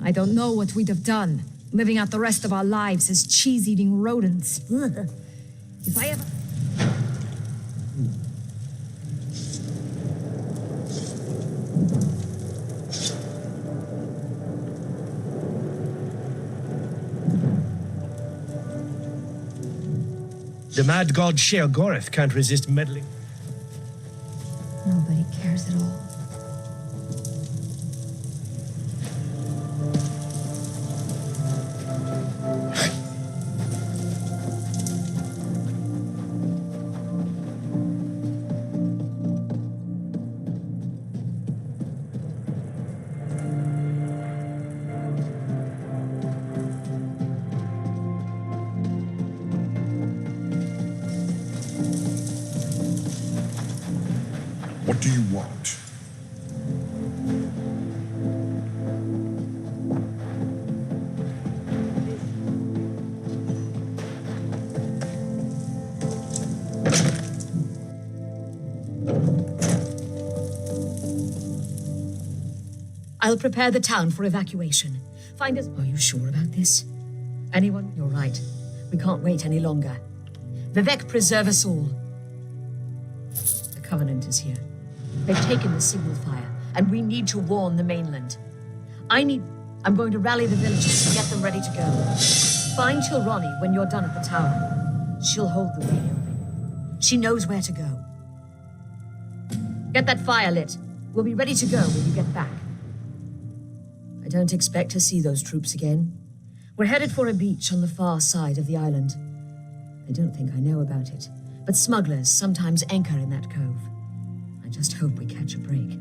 I don't know what we'd have done, living out the rest of our lives as cheese-eating rodents. If I ever... The mad god Sheogorath can't resist meddling. Nobody cares at all. What do you want? I'll prepare the town for evacuation. Find us... Are you sure about this? Anyone? You're right. We can't wait any longer. Vivek, preserve us all. The Covenant is here. They've taken the signal fire, and we need to warn the mainland. I'm going to rally the villagers and get them ready to go. Find Chilronnie when you're done at the tower. She'll hold the radio thing. She knows where to go. Get that fire lit. We'll be ready to go when you get back. I don't expect to see those troops again. We're headed for a beach on the far side of the island. I don't think I know about it, but smugglers sometimes anchor in that cove. I just hope we catch a break.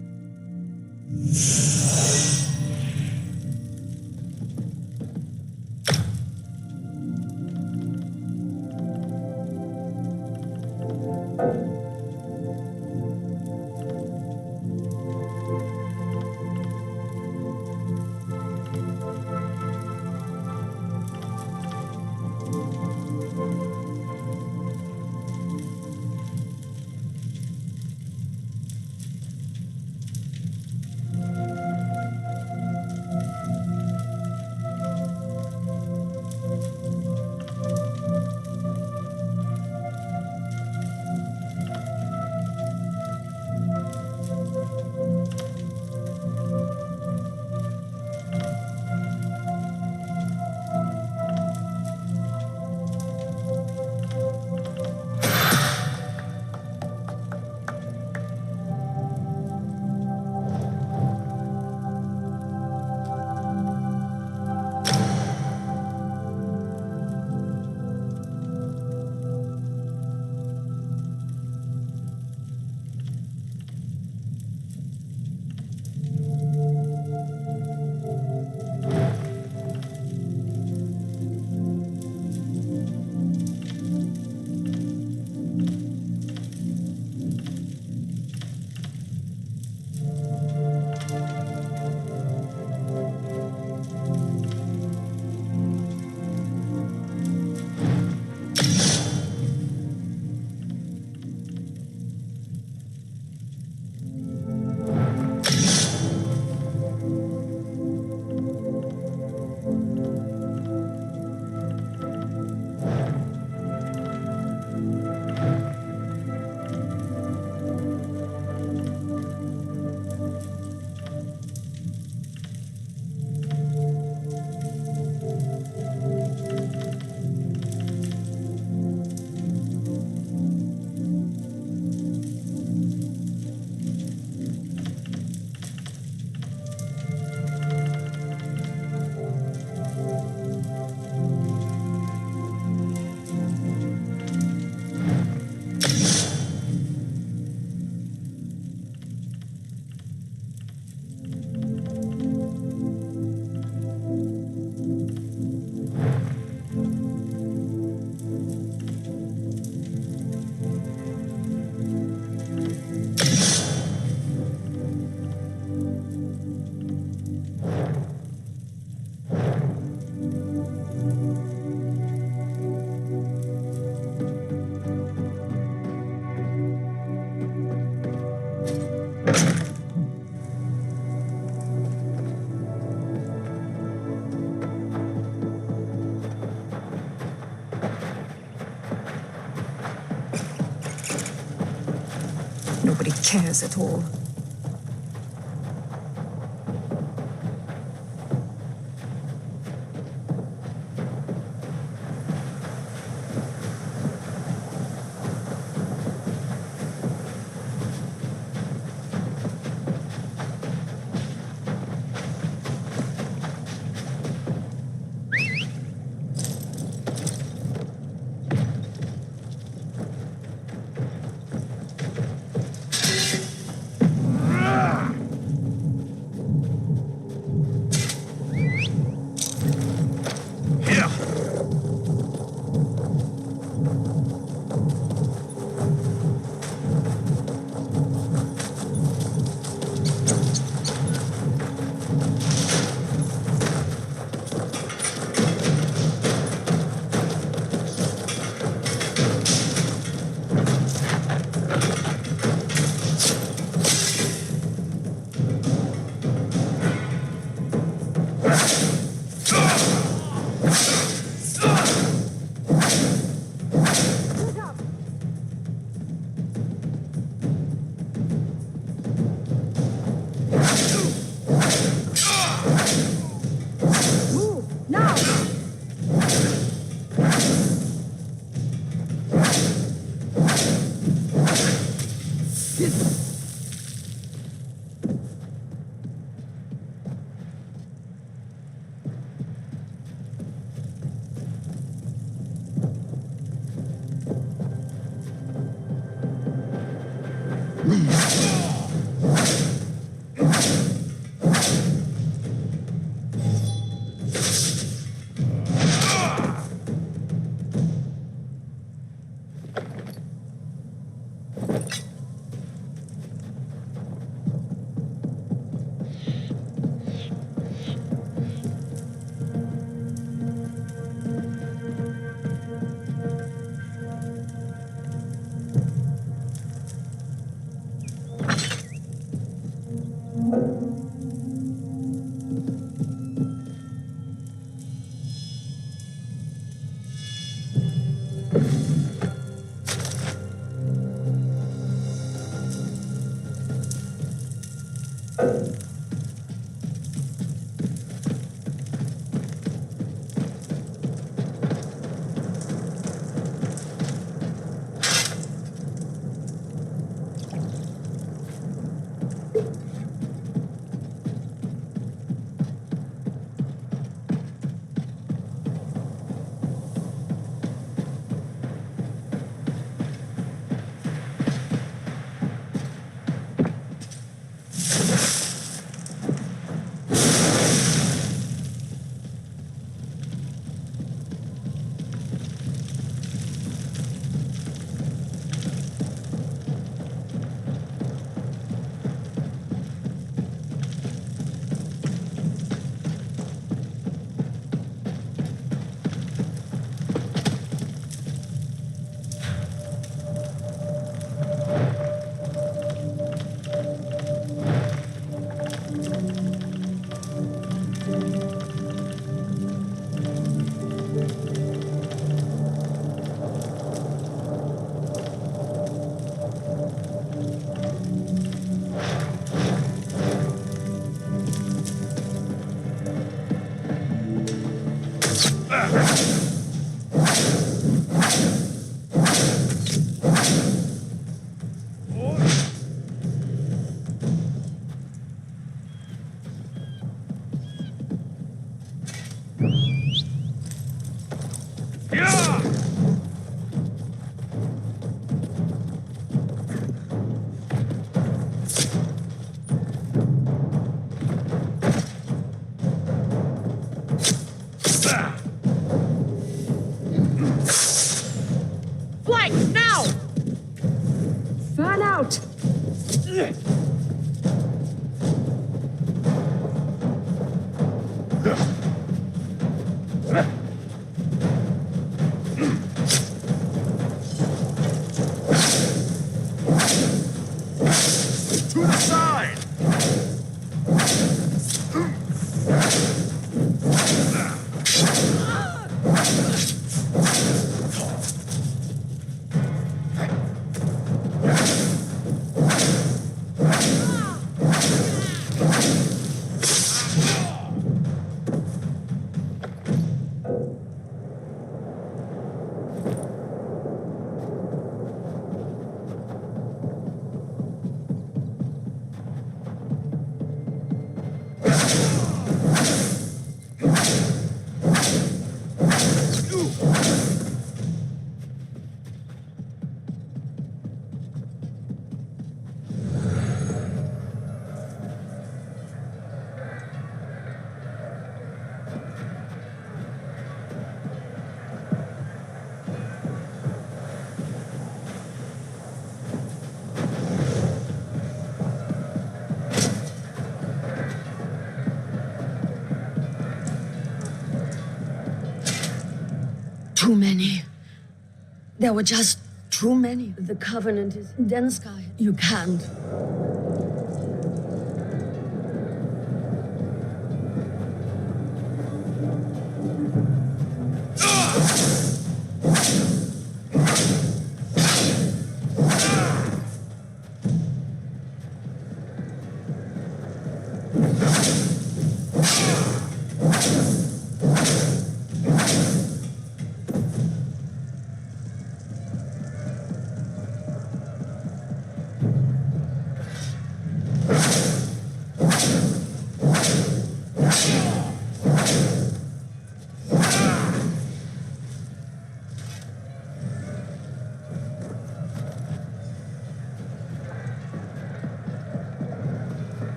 Nobody cares at all. Too many. There were just too many. The Covenant is in Densky. You can't.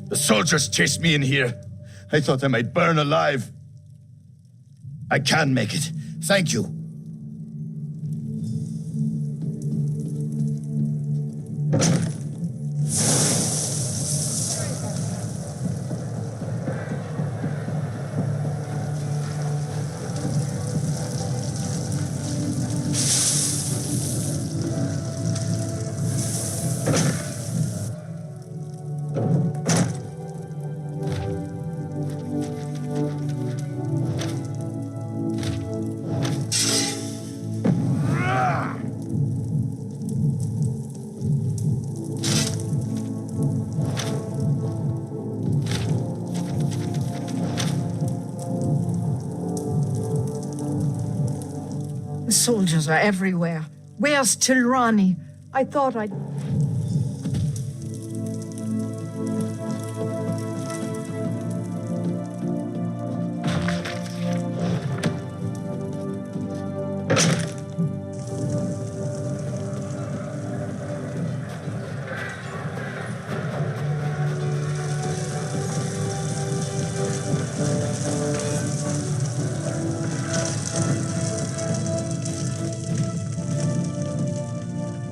The soldiers chased me in here. I thought I might burn alive. I can make it. Thank you. The soldiers are everywhere. Where's Tilrani? I thought I'd...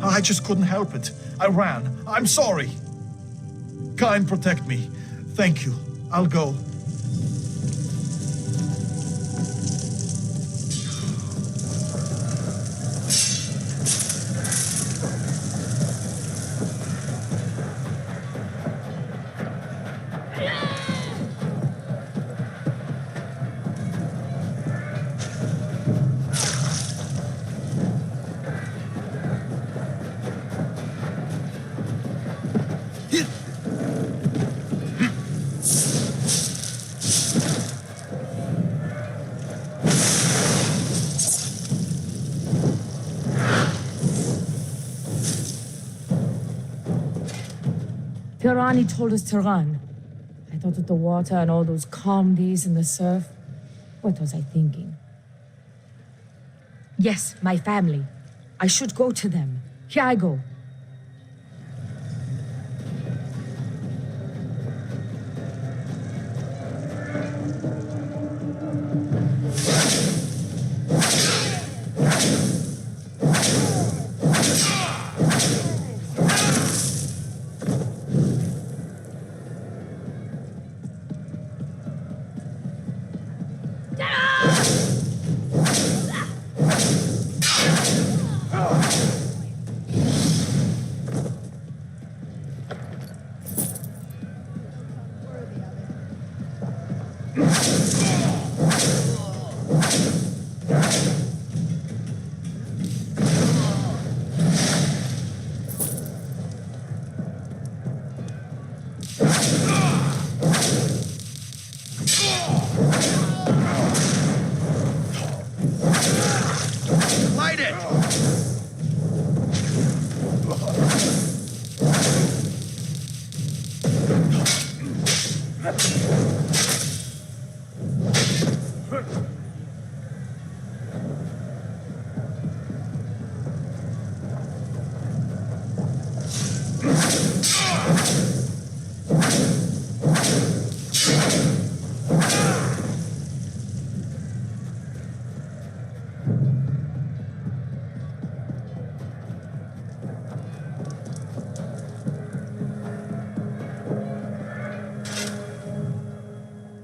I just couldn't help it. I ran. I'm sorry. Kind, protect me. Thank you. I'll go. Tilrani told us to run. I thought with the water and all those calm days in the surf, what was I thinking? Yes, my family. I should go to them. Here I go. did it!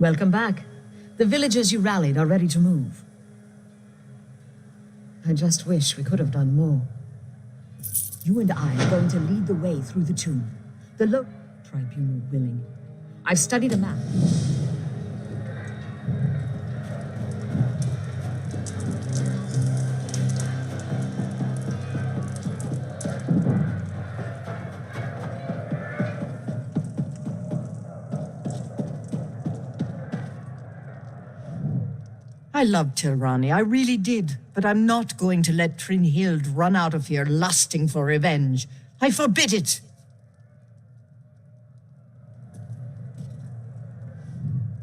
Welcome back. The villagers you rallied are ready to move. I just wish we could have done more. You and I are going to lead the way through the tomb. The local tribunal willing. I've studied a map. I loved Tilrani, I really did. But I'm not going to let Trinhild run out of here lusting for revenge. I forbid it!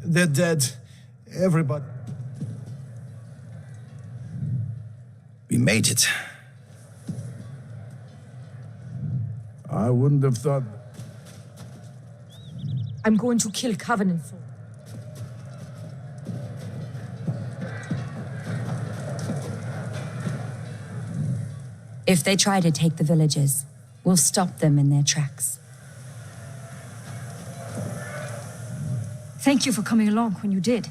They're dead. Everybody. We made it. I wouldn't have thought... I'm going to kill Covenant soldiers. If they try to take the villages, we'll stop them in their tracks. Thank you for coming along when you did.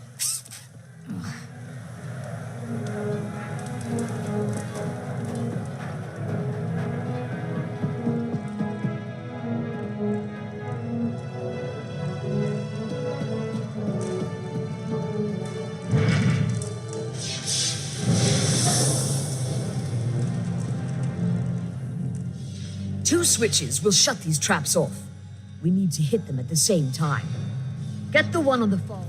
Two switches will shut these traps off. We need to hit them at the same time. Get the one on the phone.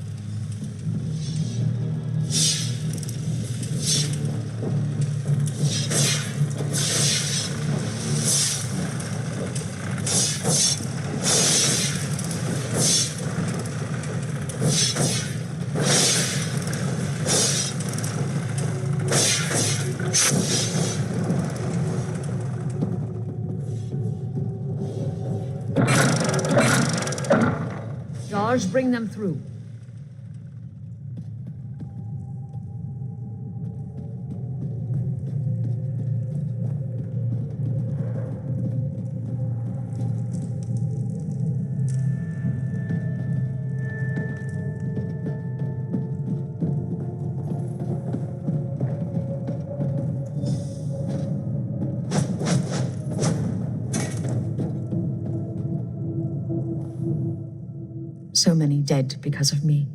Bring them through. So many dead because of me.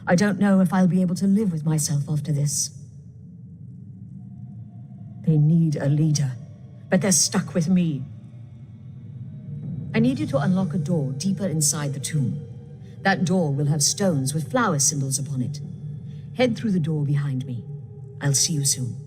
I don't know if I'll be able to live with myself after this. They need a leader, but they're stuck with me. I need you to unlock a door deeper inside the tomb. That door will have stones with flower symbols upon it. Head through the door behind me. I'll see you soon.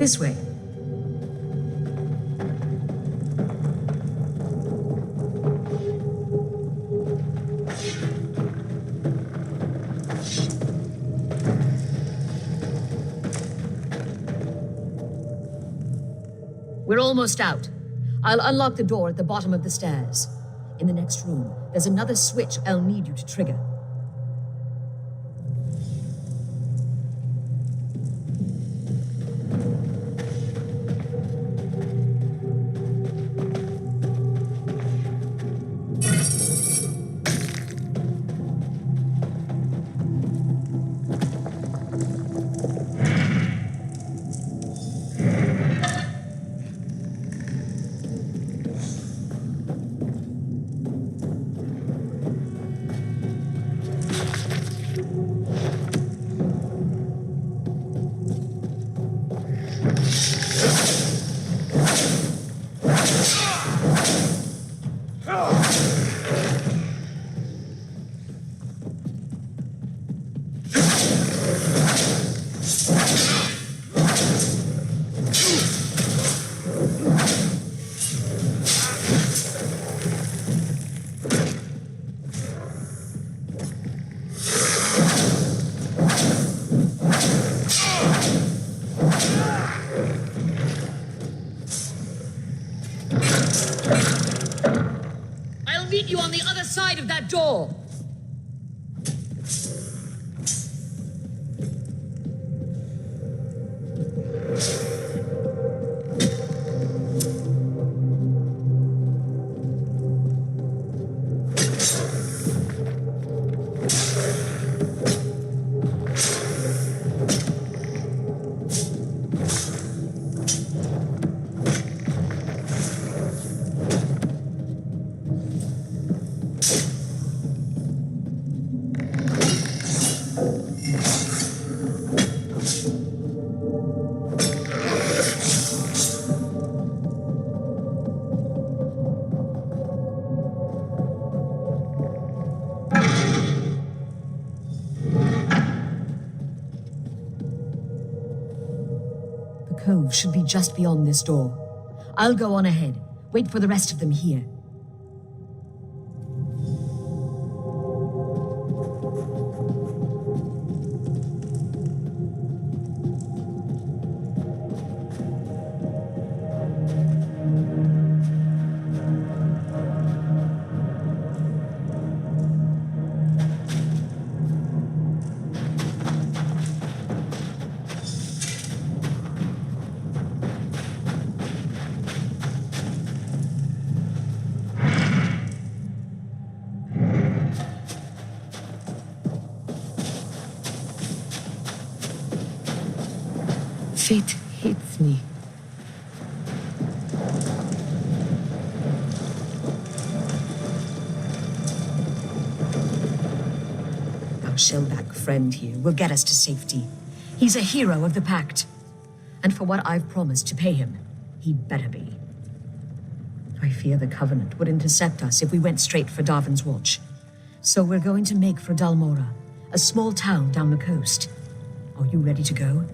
This way. We're almost out. I'll unlock the door at the bottom of the stairs. In the next room, there's another switch I'll need you to trigger. I'll meet you on the other side of that door. The cove should be just beyond this door. I'll go on ahead. Wait for the rest of them here. Fate hates me. Our shellback friend here will get us to safety. He's a hero of the Pact. And for what I've promised to pay him, he'd better be. I fear the Covenant would intercept us if we went straight for Darvin's Watch. So we're going to make for Dalmora, a small town down the coast. Are you ready to go?